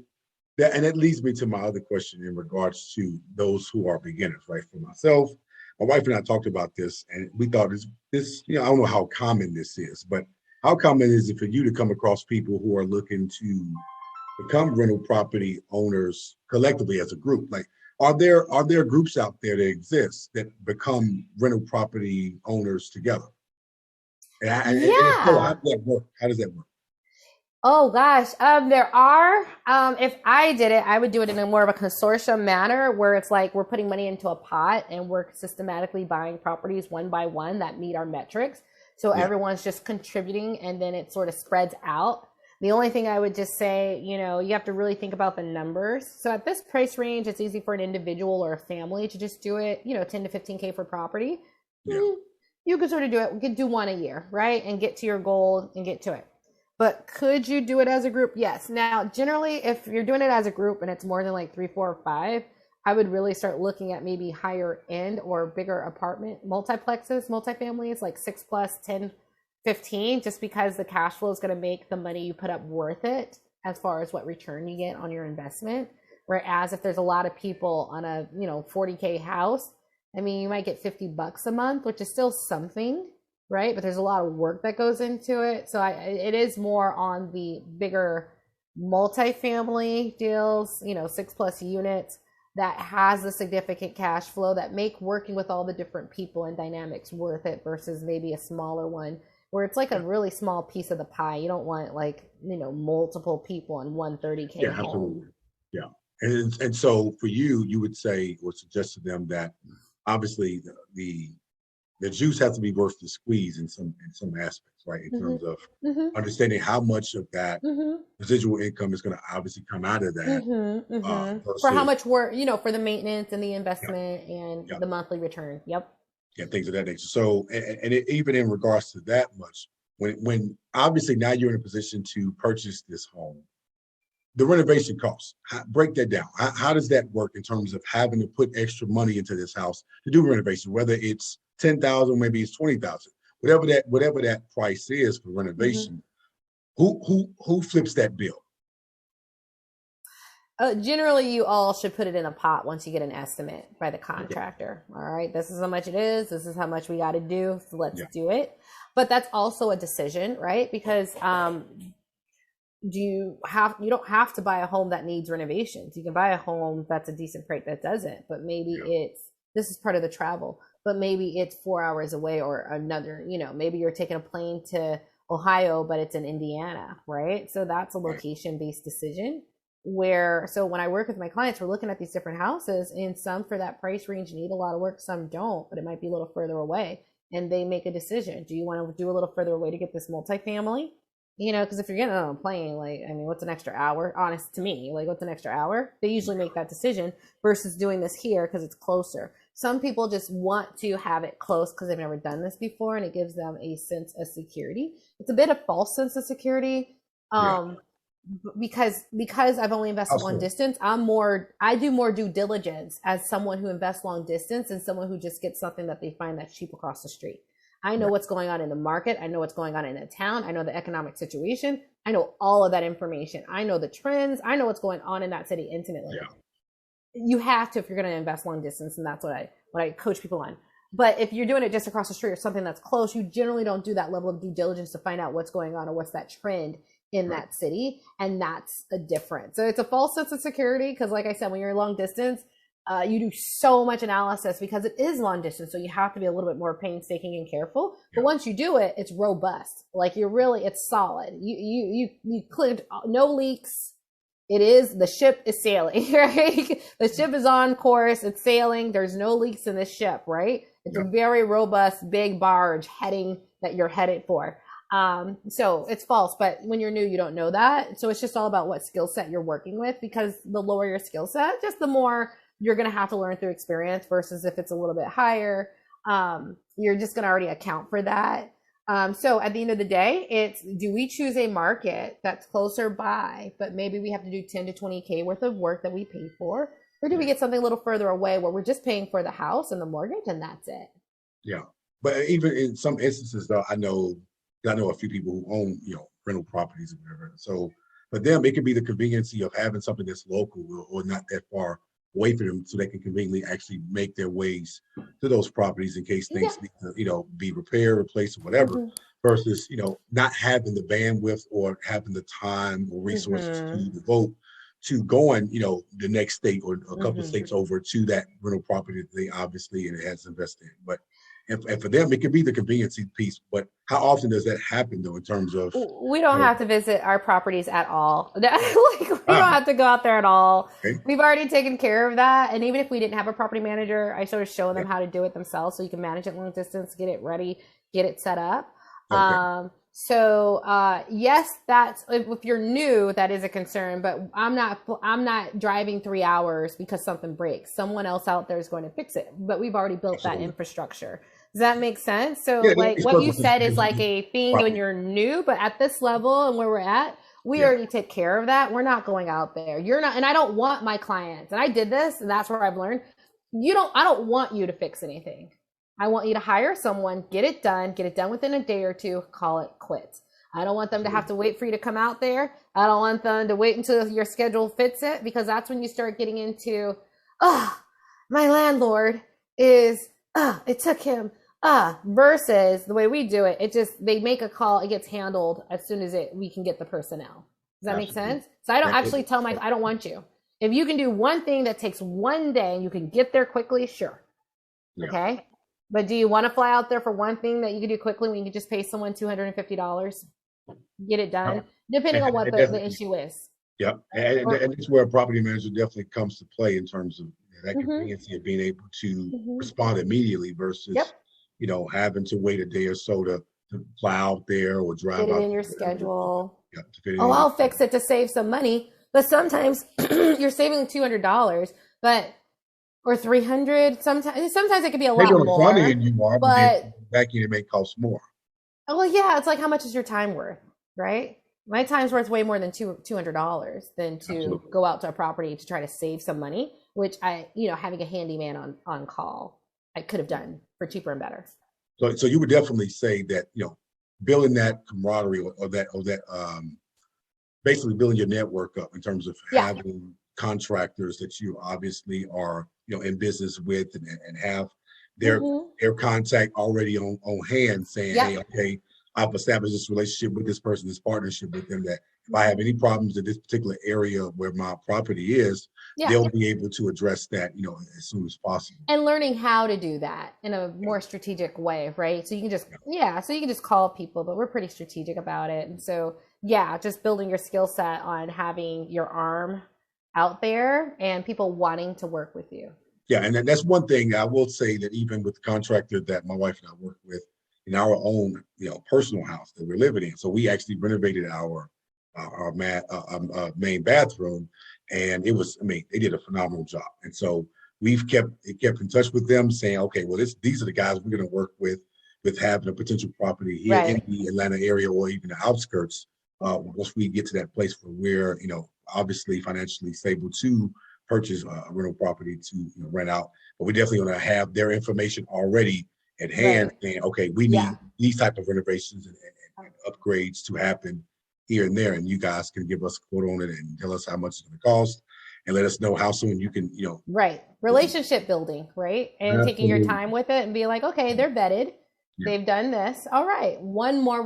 And that leads me to my other question in regards to those who are beginners, right? For myself, my wife and I talked about this, and we thought this, I don't know how common this is, but how common is it for you to come across people who are looking to become rental property owners collectively as a group? Like, are there groups out there that exist that become rental property owners together? And if so, how Yeah. does that work? How does that work? Oh gosh, there are. If I did it, I would do it in a more of a consortium manner where it's like we're putting money into a pot and we're systematically buying properties one by one that meet our metrics. So Yeah, everyone's just contributing and then it sort of spreads out. The only thing I would just say, you have to really think about the numbers. So at this price range, it's easy for an individual or a family to just do it, 10 to 15K for property. yeah, Mm, You could sort of do it. We could do one a year, right? And get to your goal and get to it. But could you do it as a group? Yes. Now, generally, if you're doing it as a group and it's more than like three, four, or five, I would really start looking at maybe higher end or bigger apartment multiplexes, multifamilies, like 6 plus, 10, 15, just because the cash flow is going to make the money you put up worth it as far as what return you get on your investment. Whereas if there's a lot of people on a, 40K house, I mean, you might get $50 a month, which is still something, right? But there's a lot of work that goes into it. So it is more on the bigger multifamily deals, 6 plus units that has a significant cash flow that make working with all the different people and dynamics worth it versus maybe a smaller one where it's like a really small piece of the pie. You don't want like, multiple people in one 30K yeah, home. absolutely. Yeah. And so for you, you would say or suggest to them that obviously the juice has to be worth the squeeze in some aspects, right? In Mm-hmm. terms of Mm-hmm. understanding how much of that Mm-hmm. residual income is going to obviously come out of that Mm-hmm. Mm-hmm. For how versus much work, for the maintenance and the yeah, investment and yeah, the monthly return. Yep. yeah, things of that nature. So, even in regards to that much, when obviously now you're in a position to purchase this home, the renovation costs, break that down. How does that work in terms of having to put extra money into this house to do renovation, whether it's 10,000, maybe it's 20,000, whatever that price is for Mm-hmm. renovation, who flips that bill? Generally, you all should put it in a pot once you get an estimate by the Okay. contractor. All right, this is how much it is. This is how much we got to do. So let's Yeah. do it. But that's also a decision, right? Because you don't have to buy a home that needs renovations. You can buy a home that's a decent price that doesn't. But maybe Yeah. this is part of the travel. But maybe it's 4 hours away or another. Maybe you're taking a plane to Ohio, but it's in Indiana, right? So that's a Right. location based decision so when I work with my clients, we're looking at these different houses and some for that price range need a lot of work, some don't, but it might be a little further away. And they make a decision. Do you want to do a little further away to get this multifamily? Because if you're getting on a plane, like, I mean, what's an extra hour? Honest to me, like, what's an extra hour? They usually make that decision versus doing this here because it's closer. Some people just want to have it close because they've never done this before and it gives them a sense of security. It's a bit of false sense of security. Yeah. Um, because I've only invested long Also, distance, I do more due diligence as someone who invests long distance and someone who just gets something that they find that's cheap across the street. I know right. what's going on in the market. I know what's going on in the town. I know the economic situation. I know all of that information. I know the trends. I know what's going on in that city intimately. Yeah. You have to if you're going to invest long distance, and that's what I coach people on. But if you're doing it just across the street or something that's close, you generally don't do that level of due diligence to find out what's going on or what's that trend in Right. that city. And that's a difference. So it's a false sense of security because, like I said, when you're long distance, you do so much analysis because it is long distance. So you have to be a little bit more painstaking and careful. But Yeah. once you do it, it's robust. Like it's solid. You clicked no leaks. The ship is sailing, right? The ship is on course. It's sailing. There's no leaks in this ship, right? It's a Yeah. very robust, big barge that you're headed for. So it's false, but when you're new, you don't know that. So it's just all about what skill set you're working with because the lower your skill set, just the more you're going to have to learn through experience versus if it's a little bit higher, you're just going to already account for that. So at the end of the day, do we choose a market that's closer by, but maybe we have to do 10 to 20K worth of work that we pay for? Or do we Right. get something a little further away where we're just paying for the house and the mortgage and that's it? Yeah. But even in some instances, though, I know a few people who own, rental properties or whatever. So for them, it could be the conveniency of having something that's local or not that far away from them, so they can conveniently actually make their ways to those properties in case Yeah. things need to, be repaired, replaced, or whatever. Versus, not having the bandwidth or having the time or resources to devote to going, the next state or a couple of states over to that rental property that they obviously and it has invested in. But and for them, it could be the convenience piece. But how often does that happen, though, in terms of? We don't have to visit our properties at all. We don't have to go out there at all. Okay. We've already taken care of that. And even if we didn't have a property manager, I sort of show them how to do it themselves, so you can manage it long distance, get it ready, get it set up. Okay. Yes, that's if you're new, that is a concern, but I'm not driving 3 hours because something breaks. Someone else out there is going to fix it, but we've already built that infrastructure. Does that make sense? So what you said is like a thing when you're new, but at this level and where we're at, we already take care of that. We're not going out there. You're not, and I don't want my clients, and I did this, and that's where I've learned, I don't want you to fix anything. I want you to hire someone, get it done within a day or two, call it quits. I don't want them to have to wait for you to come out there. I don't want them to wait until your schedule fits it, because that's when you start getting into, my landlord is, it took him, versus the way we do it, they make a call, it gets handled as soon as we can get the personnel. Does that make sense? So I don't actually tell I don't want you. If you can do one thing that takes one day and you can get there quickly, sure. Yeah. Okay. But do you want to fly out there for one thing that you can do quickly when you can just pay someone $250, get it done, depending on what the issue is? Yeah, and it's where a property manager definitely comes to play in terms of that convenience of being able to respond immediately versus, having to wait a day or so to fly out there or drive fit it out in your schedule. I'll fix it to save some money, but sometimes you're saving $200, or 300. Sometimes it could be a lot more. Maybe on the front end you are, but back end it may cost more. Well, yeah, it's like, how much is your time worth, right? My time's worth way more than $200 than to go out to a property to try to save some money, which having a handyman on call, I could have done for cheaper and better. So you would definitely say that, building that camaraderie or that basically building your network up in terms of having contractors that you obviously are, in business with and have their contact already on hand saying, hey, okay, I've established this relationship with this person, this partnership with them, that if I have any problems in this particular area where my property is, they'll be able to address that, as soon as possible. And learning how to do that in a more strategic way, right? So you can just call people, but we're pretty strategic about it. And so, just building your skill set on having your arm out there and people wanting to work with you. Yeah, and that's one thing I will say, that even with the contractor that my wife and I work with in our own, personal house that we're living in. So we actually renovated our main bathroom, and they did a phenomenal job. And so we've kept in touch with them, saying, okay, well, these are the guys we're going to work with having a potential property here in the Atlanta area or even the outskirts. Once we get to that place where we're, obviously financially stable to purchase a rental property to rent out, but we definitely want to have their information already at hand, saying, okay, we need these type of renovations and upgrades to happen here and there, and you guys can give us a quote on it and tell us how much it's going to cost, and let us know how soon you can, relationship building, right? And taking your time with it and be like, okay, they're vetted, they've done this, all right, one more,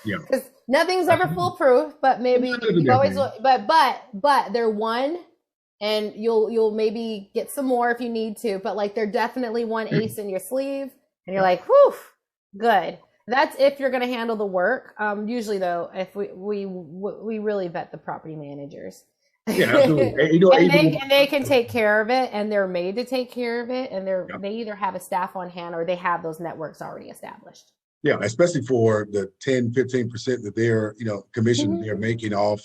because nothing's ever foolproof, but maybe you always, but they're one, and you'll maybe get some more if you need to, but like they're definitely one ace in your sleeve, and you're like, whew, good. That's if you're going to handle the work. Usually though, if we really vet the property managers. Yeah, absolutely. and they can take care of it, and they're made to take care of it, and they either have a staff on hand or they have those networks already established. Yeah, especially for the 10-15% that they're, commission they're making off,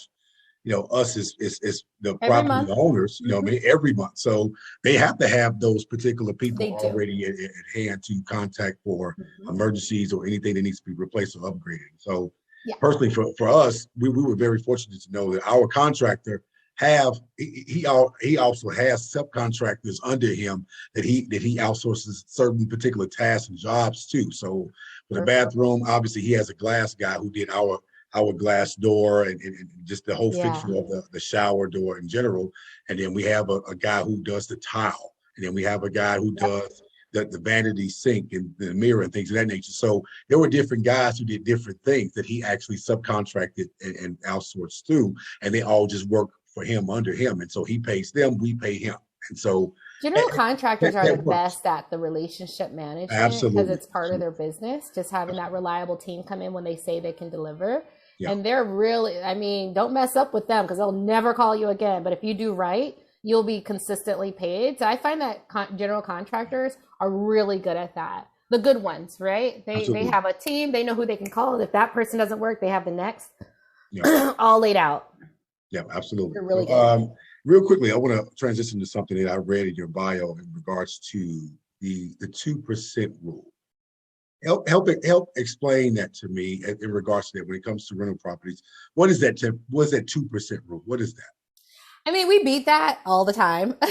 us is the property owners, every month. So they have to have those particular people already at hand to contact for emergencies or anything that needs to be replaced or upgraded. So personally, for us, we were very fortunate to know that our contractor he also has subcontractors under him that he outsources certain particular tasks and jobs too. So for the bathroom, obviously he has a glass guy who did our our glass door and just the whole Yeah. fixture of the shower door in general. And then we have a guy who does the tile. And then we have a guy who does the vanity sink and the mirror and things of that nature. So there were different guys who did different things that he actually subcontracted and outsourced through. And they all just work for him under him. And so he pays them, we pay him. And so general contractors are the works. Best at the relationship management Absolutely. because it's part of their business. Just having that reliable team come in when they say they can deliver. Yeah. And they're really, I mean, don't mess up with them because they'll never call you again. But if you do right, you'll be consistently paid. So I find that general contractors are really good at that. The good ones, right? They have a team. They know who they can call. And if that person doesn't work, they have the next all laid out. Yeah, absolutely. They're really good. Real quickly, I want to transition to something that I read in your bio in regards to the 2% rule. Help explain that to me in regards to that when it comes to rental properties. What is that? What's that 2% rule? What is that? I mean, we beat that all the time, but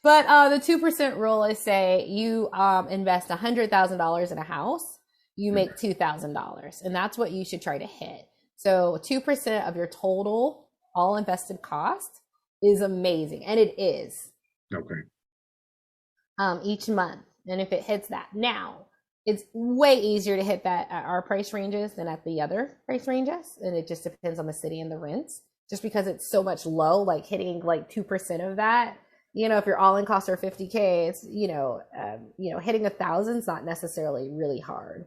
the 2% rule is say you invest $100,000 in a house, you make $2,000, and that's what you should try to hit. So 2% of your total all invested cost is amazing, and it is. Okay. Each month, and if it hits that now, it's way easier to hit that at our price ranges than at the other price ranges, and it just depends on the city and the rents. Just because it's so much low, like hitting like 2% of that, if your all-in costs are $50K, it's hitting 1,000 is not necessarily really hard.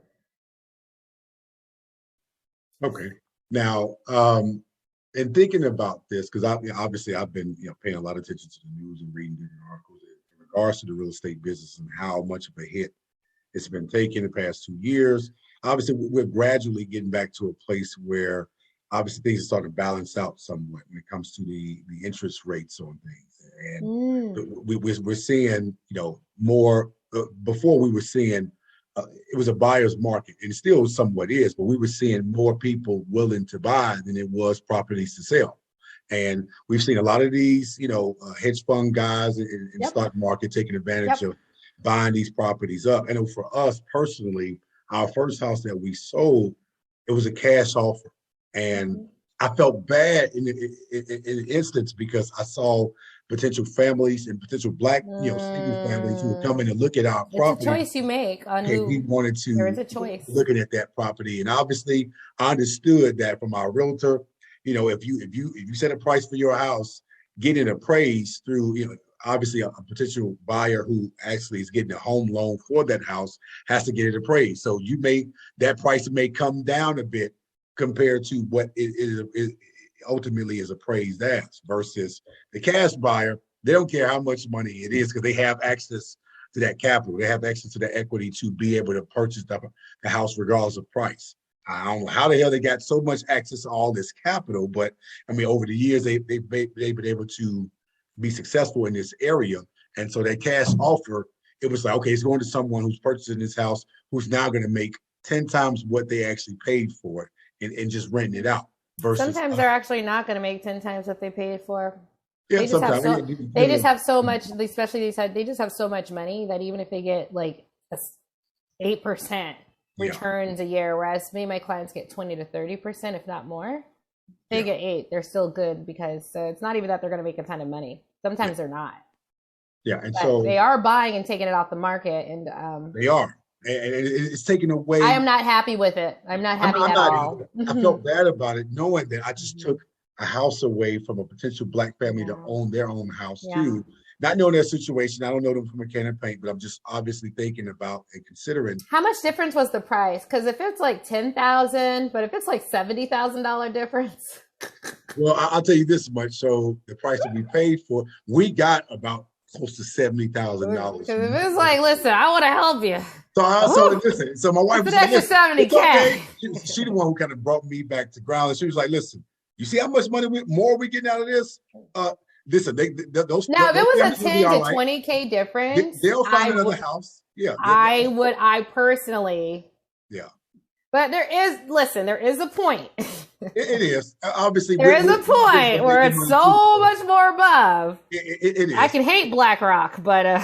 Okay. Now, in thinking about this, because obviously I've been paying a lot of attention to the news and reading different articles in regards to the real estate business and how much of a hit it's been taking the past 2 years. Obviously, we're gradually getting back to a place where obviously things are starting to balance out somewhat when it comes to the interest rates on things. And we're seeing, more. Before we were seeing, it was a buyer's market, and it still somewhat is, but we were seeing more people willing to buy than it was properties to sell. And we've seen a lot of these, hedge fund guys in the stock market taking advantage of buying these properties up. And for us personally, our first house that we sold, it was a cash offer. And I felt bad in the instance because I saw potential families and potential Black, single families who were coming to look at our property. It's a choice you make on who. We wanted to. There is a choice. Looking at that property, and obviously, I understood that from our realtor. If you set a price for your house, getting appraised through, obviously a potential buyer who actually is getting a home loan for that house has to get it appraised. So that price may come down a bit compared to what it ultimately is appraised as, versus the cash buyer. They don't care how much money it is because they have access to that capital. They have access to that equity to be able to purchase the house regardless of price. I don't know how the hell they got so much access to all this capital, but I mean, over the years, they've been able to be successful in this area. And so that cash offer, it was like, okay, it's going to someone who's purchasing this house who's now going to make 10 times what they actually paid for it and just renting it out. Versus, sometimes they're actually not going to make 10 times what they paid for. Yeah, they just have so much, especially they just have so much money that even if they get like 8% returns a year, whereas maybe my clients get 20 to 30%, if not more, they get 8. They're still good because it's not even that they're going to make a ton of money. Sometimes they're not. Yeah, and but so they are buying and taking it off the market, and they are, and it's taken away. I am not happy with it. I'm not happy at all. I felt bad about it, knowing that I just took a house away from a potential Black family to own their own house too. Not knowing their situation, I don't know them from a can of paint, but I'm just obviously thinking about and considering. How much difference was the price? Because if it's like $10,000, but if it's like $70,000 difference. Well, I'll tell you this much. So the price that we paid for, we got about close to $70,000. Because if it's like, listen, I want to help you. So my wife was like, extra $70K. Okay. She the one who kind of brought me back to ground. And she was like, listen, you see how much money more we getting out of this? Listen, those now, if it was a 10 to right. 20K difference, they'll find another house. Yeah, I personally. Yeah. But there is a point. It is. Obviously, there is a point where it's so much more above. It is. I can hate BlackRock, but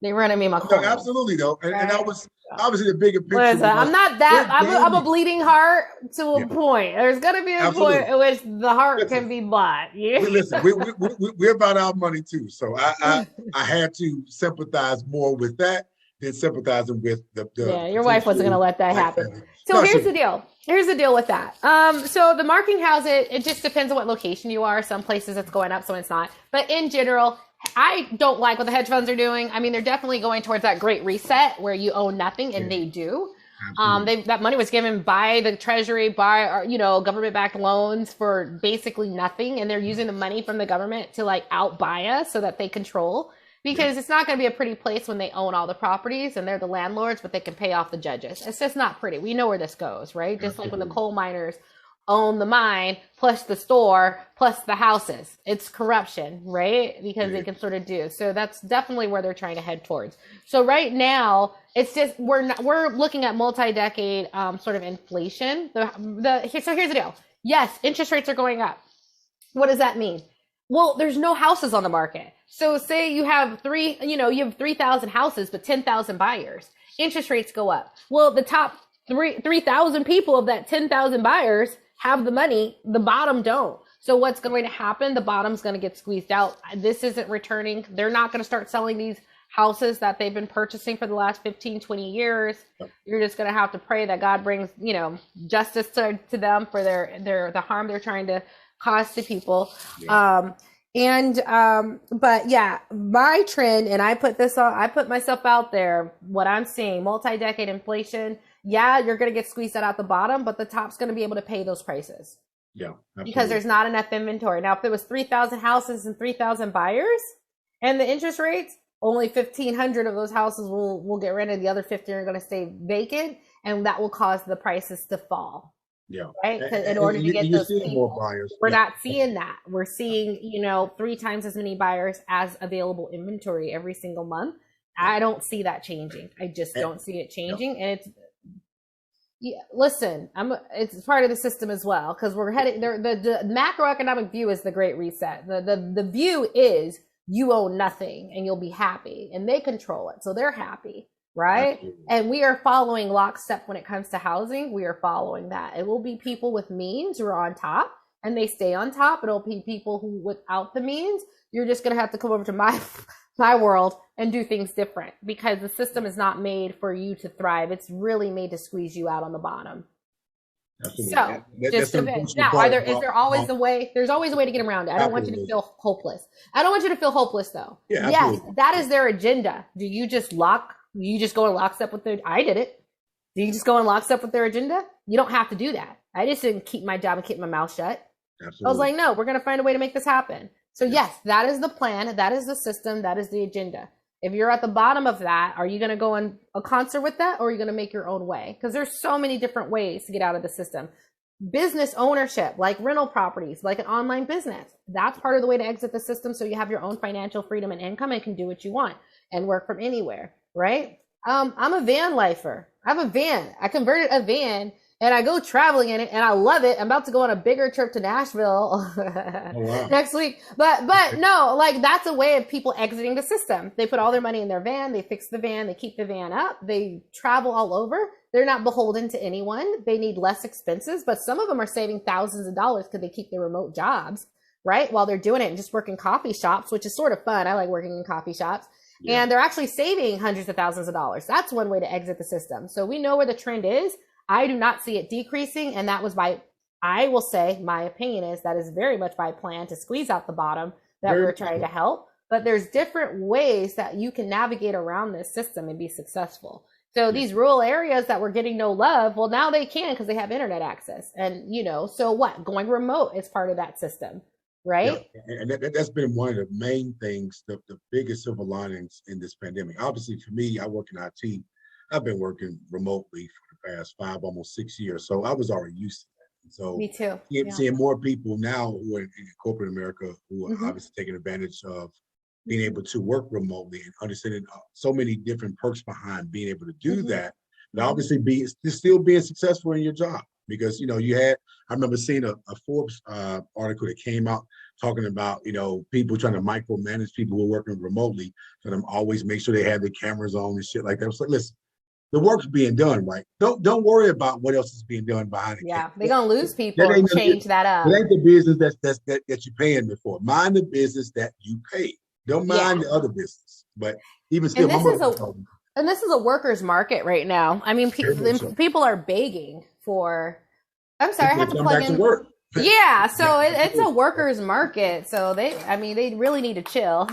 They running me my No, coin. absolutely though, and that Right? was obviously the bigger picture Listen, I'm was not we're that. I'm a gaining. bleeding heart to Yeah, a point. There's gonna be a point absolutely. at which the heart Listen, can be bought. Yeah. we're about our money too. So I had to sympathize more with that than sympathizing with the Yeah, your wife wasn't going to potential let that black happen. family. So No, here's she the deal. Here's the deal with that. So the marking house, it just depends on what location you are. Some places it's going up, some it's not. But in general, I don't like what the hedge funds are doing. I mean, they're definitely going towards that great reset where you own nothing, and yeah, they do. absolutely. That money was given by the Treasury, by government-backed loans for basically nothing, and they're using the money from the government to like outbuy us so that they control. Yeah, Because it's not going to be a pretty place when they own all the properties and they're the landlords, but they can pay off the judges. It's just not pretty. We know where this goes, right? Just like when the absolutely. coal miners own the mine plus the store plus the houses. It's corruption, right? Because they Yeah, can sort of do. So that's definitely where they're trying to head towards. So right now, it's just we're looking at multi-decade sort of inflation. So here's the deal. Yes, interest rates are going up. What does that mean? Well, there's no houses on the market. So say you have 3,000 houses, but 10,000 buyers. Interest rates go up. Well, the top 3,000 people of that 10,000 buyers have the money. The bottom don't. So what's going to happen? The bottom's going to get squeezed out. This isn't returning. They're not going to start selling these houses that they've been purchasing for the last 15, 20 years. You're just going to have to pray that God brings, justice to them for the harm they're trying to cause to people. yeah. But yeah, my trend, and I put myself out there, what I'm seeing, multi-decade inflation. Yeah, you're going to get squeezed out the bottom, but the top's going to be able to pay those prices Yeah, because absolutely. there's not enough inventory. Now, if there was 3,000 houses and 3,000 buyers and the interest rates, only 1,500 of those houses will get rented. The other 50 are going to stay vacant, and that will cause the prices to fall. Yeah, Right? Because in order to get you're those seeing more people, buyers. we're Yeah, not seeing that. We're seeing, 3 times as many buyers as available inventory every single month. yeah, I don't see that changing. I just yeah, don't see it yeah, changing. And yeah, listen, it's part of the system as well because we're heading there. The macroeconomic view is the great reset. The view is you own nothing and you'll be happy, and they control it, so they're happy, right? absolutely. And we are following lockstep when it comes to housing. We are following that. It will be people with means who are on top, and they stay on top. It'll be people who without the means. You're just gonna have to come over to my world and do things different because the system is not made for you to thrive. It's really made to squeeze you out on the bottom. Absolutely. So That's just the a bit. unfortunate Now, part is about, there always a way? There's always a way to get around it. I don't want you to capitalism. feel hopeless. I don't want you to feel hopeless though. Yeah, Yes, absolutely. that is their agenda. Do you just go in lockstep with their, I did it. Do you just go in lockstep with their agenda? You don't have to do that. I just didn't keep my job and keep my mouth shut. I was Absolutely. like, no, we're going to find a way to make this happen. So Yeah. yes, that is the plan. That is the system. That is the agenda. If you're at the bottom of that, are you going to go in a concert with that or are you going to make your own way? Because there's so many different ways to get out of the system. Business ownership, like rental properties, like an online business. That's part of the way to exit the system. So you have your own financial freedom and income and can do what you want and work from anywhere, right? I'm a van lifer. I have a van. I converted a van and I go traveling in it and I love it. I'm about to go on a bigger trip to Nashville Oh wow. next week. But no, like that's a way of people exiting the system. They put all their money in their van, they fix the van, they keep the van up, they travel all over. They're not beholden to anyone. They need less expenses, but some of them are saving thousands of dollars because they keep their remote jobs, right? While they're doing it and just working coffee shops, which is sort of fun. I like working in coffee shops. Yeah. And they're actually saving hundreds of thousands of dollars. That's one way to exit the system. So we know where the trend is. I do not see it decreasing. And that was I will say, my opinion is that is very much by plan to squeeze out the bottom that Very we're much trying so. to help. But there's different ways that you can navigate around this system and be successful. So Yeah. these rural areas that were getting no love, well, now they can because they have internet access. And, so what? Going remote is part of that system, Yeah, right? and that's been one of the main things, the biggest silver linings in this pandemic. Obviously, for me, I work in IT. I've been working remotely for the past 5, almost 6 years, so I was already used to that. And so, Me too. Yeah. seeing more people now who are in corporate America who are Hmm. obviously taking advantage of being able to work remotely and understanding so many different perks behind being able to do Hmm. that, and Hmm. obviously still being successful in your job because you had. I remember seeing a Forbes article that came out talking about, people trying to micromanage people who are working remotely, trying to always make sure they have the cameras on and shit like that. It's like, listen, the work's being done, right? Don't worry about what else is being done behind the Yeah, they're camera. gonna lose That people ain't if you change that that up. ain't the business that you're paying me for. Mind the business that you pay. Don't Yeah. mind the other business. But even still, And my this is mother a told me and this is a workers market right now. I mean, very much so. people are begging for. I'm sorry, I People have to to come plug back to in. work. Yeah, Yeah, so it's a absolutely. workers market. So I mean, they really need to chill.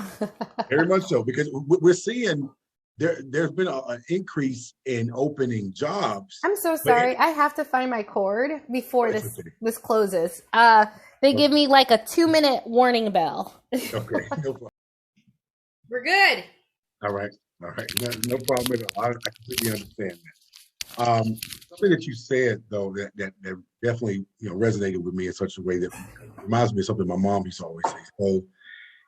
Very much so, because we're seeing there's been an increase in opening jobs, I'm so but sorry. I have to find my cord before it's okay. this closes. They give Okay, me like a 2-minute warning bell. okay, no problem. We're good. All right, all right, no problem at all. I completely understand that. Something that you said though that definitely resonated with me in such a way that reminds me of something my mom used to always say. So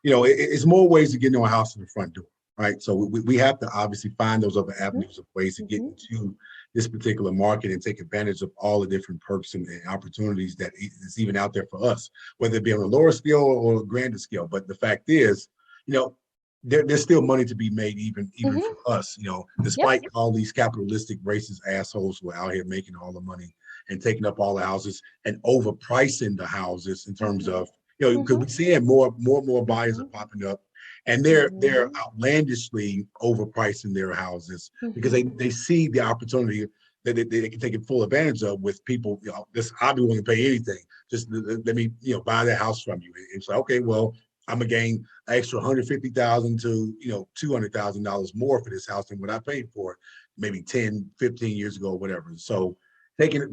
it's more ways to get into a house than the front door, right? So we have to obviously find those other avenues of ways to get Mm-hmm. into this particular market and take advantage of all the different perks and opportunities that is even out there for us, whether it be on a lower scale or a grander scale. But the fact is, you know, there's still money to be made even for Mm-hmm. us, Yep. despite all these capitalistic racist assholes who are out here making all the money and taking up all the houses and overpricing the houses in terms of because Mm-hmm. we're seeing more buyers are popping up, and they're Mm-hmm. outlandishly overpricing their houses because Mm-hmm. they see the opportunity that they can take full advantage of with people. This I'll be willing to pay anything. Just let me buy that house from you. It's like, okay, well, I'm gonna gain an extra 150,000 to $200,000 more for this house than what I paid for it maybe 10, 15 years ago, or whatever. So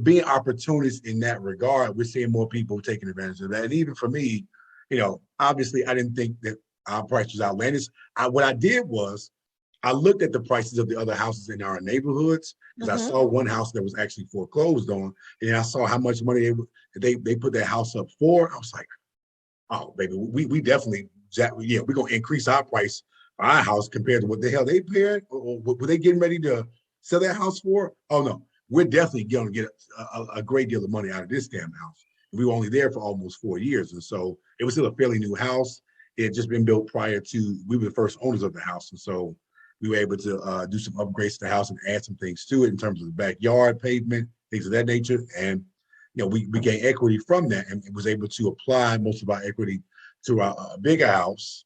being opportunists in that regard, we're seeing more people taking advantage of that. And even for me, obviously I didn't think that our price was outlandish. What I did was I looked at the prices of the other houses in our neighborhoods because I Mm-hmm. saw one house that was actually foreclosed on, and then I saw how much money they put that house up for. I was like, oh baby, we definitely, yeah, we're gonna increase our price for our house compared to what the hell they paid or were they getting ready to sell that house for. Oh no, we're definitely gonna get a great deal of money out of this damn house. We were only there for almost 4 years, and so it was still a fairly new house. It had just been built prior to, we were the first owners of the house, and so we were able to do some upgrades to the house and add some things to it in terms of the backyard pavement, things of that nature. And we gained equity from that and was able to apply most of our equity to our bigger house,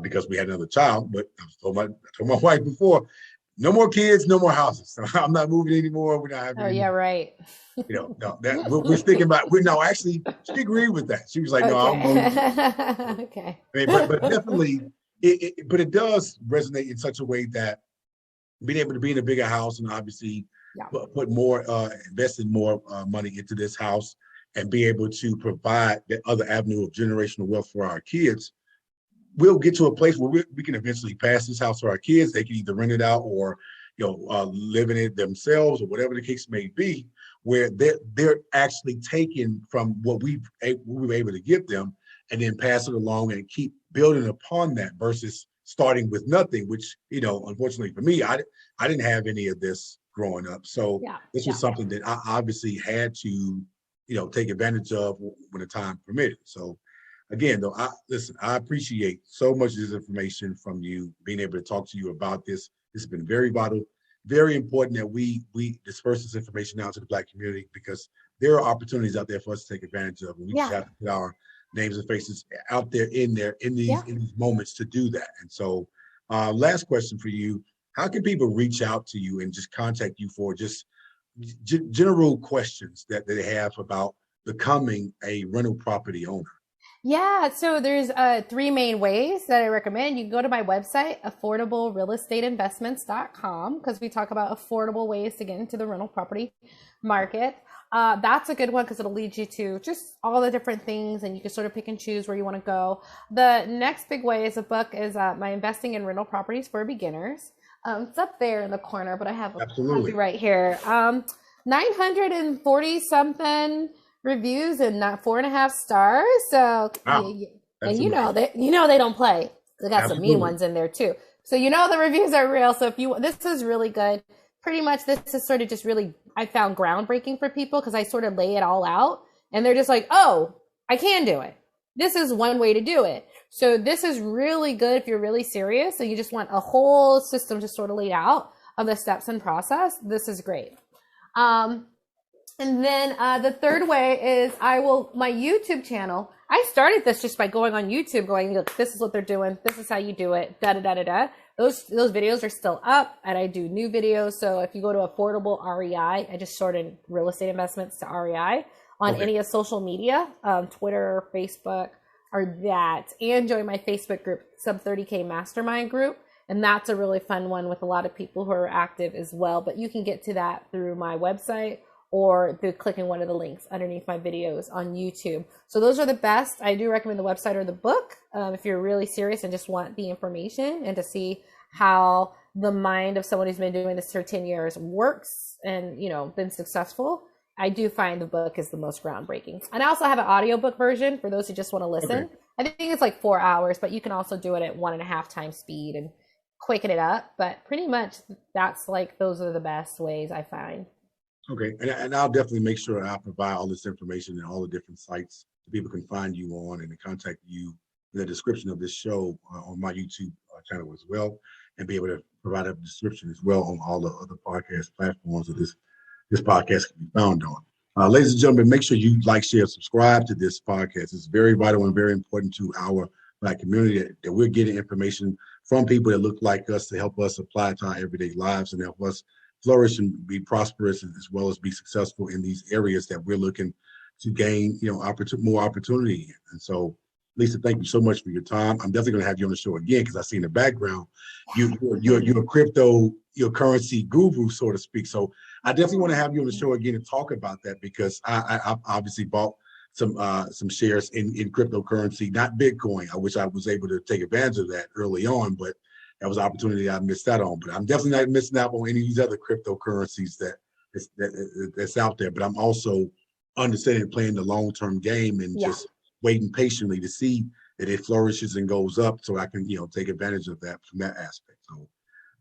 because we had another child. But I told my wife before, no more kids, no more houses. So I'm not moving anymore. We're not having Oh any yeah, more. right. No, that we're sticking by. We're no, actually, she agreed with that. She was like, no, I'm going. Okay. Okay. I mean, but definitely, but it does resonate in such a way that being able to be in a bigger house and obviously Yeah. put more, invest in more money into this house and be able to provide that other avenue of generational wealth for our kids, we'll get to a place where we can eventually pass this house to our kids. They can either rent it out or live in it themselves or whatever the case may be, where they're actually taking from what we were able to give them and then pass it along and keep building upon that versus starting with nothing, which unfortunately for me, I didn't have any of this growing up. So Yeah. this Yeah. was something that I obviously had to take advantage of when the time permitted. So again, though, I appreciate so much of this information from you, being able to talk to you about this. This has been very vital, very important that we disperse this information out to the Black community because there are opportunities out there for us to take advantage of, and we just Yeah. have to put our names and faces out there in Yeah. these moments to do that. And so, last question for you: how can people reach out to you and just contact you for just general questions that they have about becoming a rental property owner? Yeah, so there's 3 main ways that I recommend. You can go to my website, affordablerealestateinvestments.com, because we talk about affordable ways to get into the rental property market. That's a good one because it'll lead you to just all the different things and you can sort of pick and choose where you want to go. The next big way is a book is my Investing in Rental Properties for Beginners. It's up there in the corner, but I have a copy Absolutely. right here. 940 something reviews and not 4.5 stars. So Wow. and That's amazing. they don't play. They got some mean Absolutely. ones in there too. So the reviews are real. So this is really good. Pretty much this is sort of just really I found groundbreaking for people because I sort of lay it all out and they're just like, oh, I can do it. this is one way to do it. So this is really good if you're really serious. So you just want a whole system just sort of laid out of the steps and process. This is great. And then the third way is my YouTube channel. I started this just by going on YouTube, going, look, this is what they're doing. This is how you do it. Da da da da da. Those videos are still up, and I do new videos. So if you go to affordable REI, I just sorted real estate investments to REI on any of social media, Twitter, Facebook, or that, and join my Facebook group, Sub 30K Mastermind group. And that's a really fun one with a lot of people who are active as well. But you can get to that through my website or through clicking one of the links underneath my videos on YouTube. So those are the best. I do recommend the website or the book if you're really serious and just want the information and to see how the mind of someone who's been doing this for 10 years works and, been successful. I do find the book is the most groundbreaking. And I also have an audiobook version for those who just want to listen. Okay. I think it's like 4 hours, but you can also do it at 1.5 times speed and quicken it up. But pretty much that's those are the best ways I find. Okay, and I'll definitely make sure I provide all this information and all the different sites that people can find you on and to contact you in the description of this show on my YouTube channel as well, and be able to provide a description as well on all the other podcast platforms that this podcast can be found on. Ladies and gentlemen, make sure you like, share, subscribe to this podcast. It's very vital and very important to our Black community that we're getting information from people that look like us to help us apply it to our everyday lives and help us flourish and be prosperous as well as be successful in these areas that we're looking to gain, more opportunity. And so, Lisa, thank you so much for your time. I'm definitely going to have you on the show again because I see in the background you're a cryptocurrency guru, so to speak. So I definitely want to have you on the show again and talk about that because I obviously bought some shares in cryptocurrency, not Bitcoin. I wish I was able to take advantage of that early on, but that was an opportunity I missed out on. But I'm definitely not missing out on any of these other cryptocurrencies that's out there. But I'm also understanding playing the long-term game and just waiting patiently to see that it flourishes and goes up so I can, take advantage of that from that aspect. So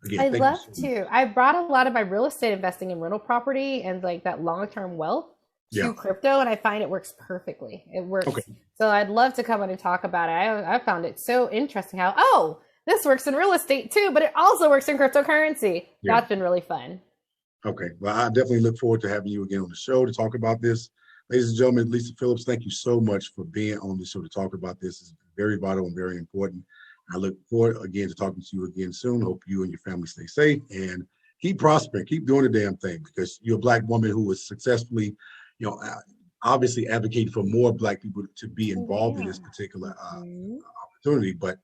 again, I love to. I brought a lot of my real estate investing in rental property and that long-term wealth to crypto, and I find it works perfectly. It works. Okay. So I'd love to come on and talk about it. I found it so interesting how, this works in real estate too, but it also works in cryptocurrency. Yeah. That's been really fun. Okay. Well, I definitely look forward to having you again on the show to talk about this. Ladies and gentlemen, Lisa Phillips, thank you so much for being on the show to talk about this. It's very vital and very important. I look forward again to talking to you again soon. Hope you and your family stay safe and keep prospering, keep doing the damn thing because you're a Black woman who was successfully, obviously advocating for more Black people to be involved in this particular opportunity. But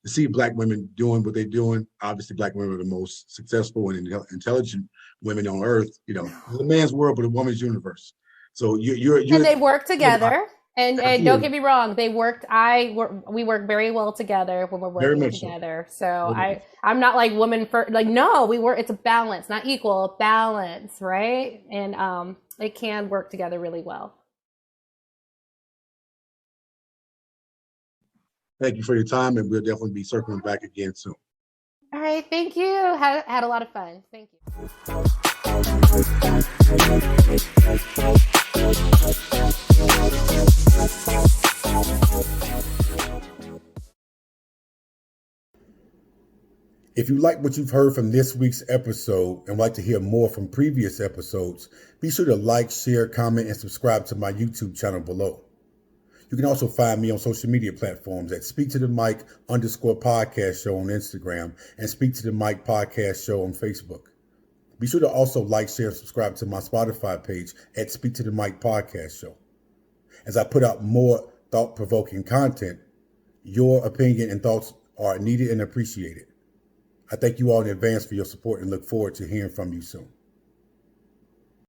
to see Black women doing what they're doing, obviously Black women are the most successful and intelligent women on earth. It's a man's world, but a woman's universe. So you're and they work together. And don't get me wrong, we work very well together when we're working together. So I'm not like woman for no, we work. It's a balance, not equal, balance, right? And it can work together really well. Thank you for your time, and we'll definitely be circling back again soon. All right, thank you. Had a lot of fun. Thank you. If you like what you've heard from this week's episode and would like to hear more from previous episodes, be sure to like, share, comment, and subscribe to my YouTube channel below. You can also find me on social media platforms at Speak to the Mic _podcast show on Instagram and Speak to the Mic podcast show on Facebook. Be sure to also like, share, and subscribe to my Spotify page at Speak to the Mic podcast show. As I put out more thought-provoking content, your opinion and thoughts are needed and appreciated. I thank you all in advance for your support and look forward to hearing from you soon.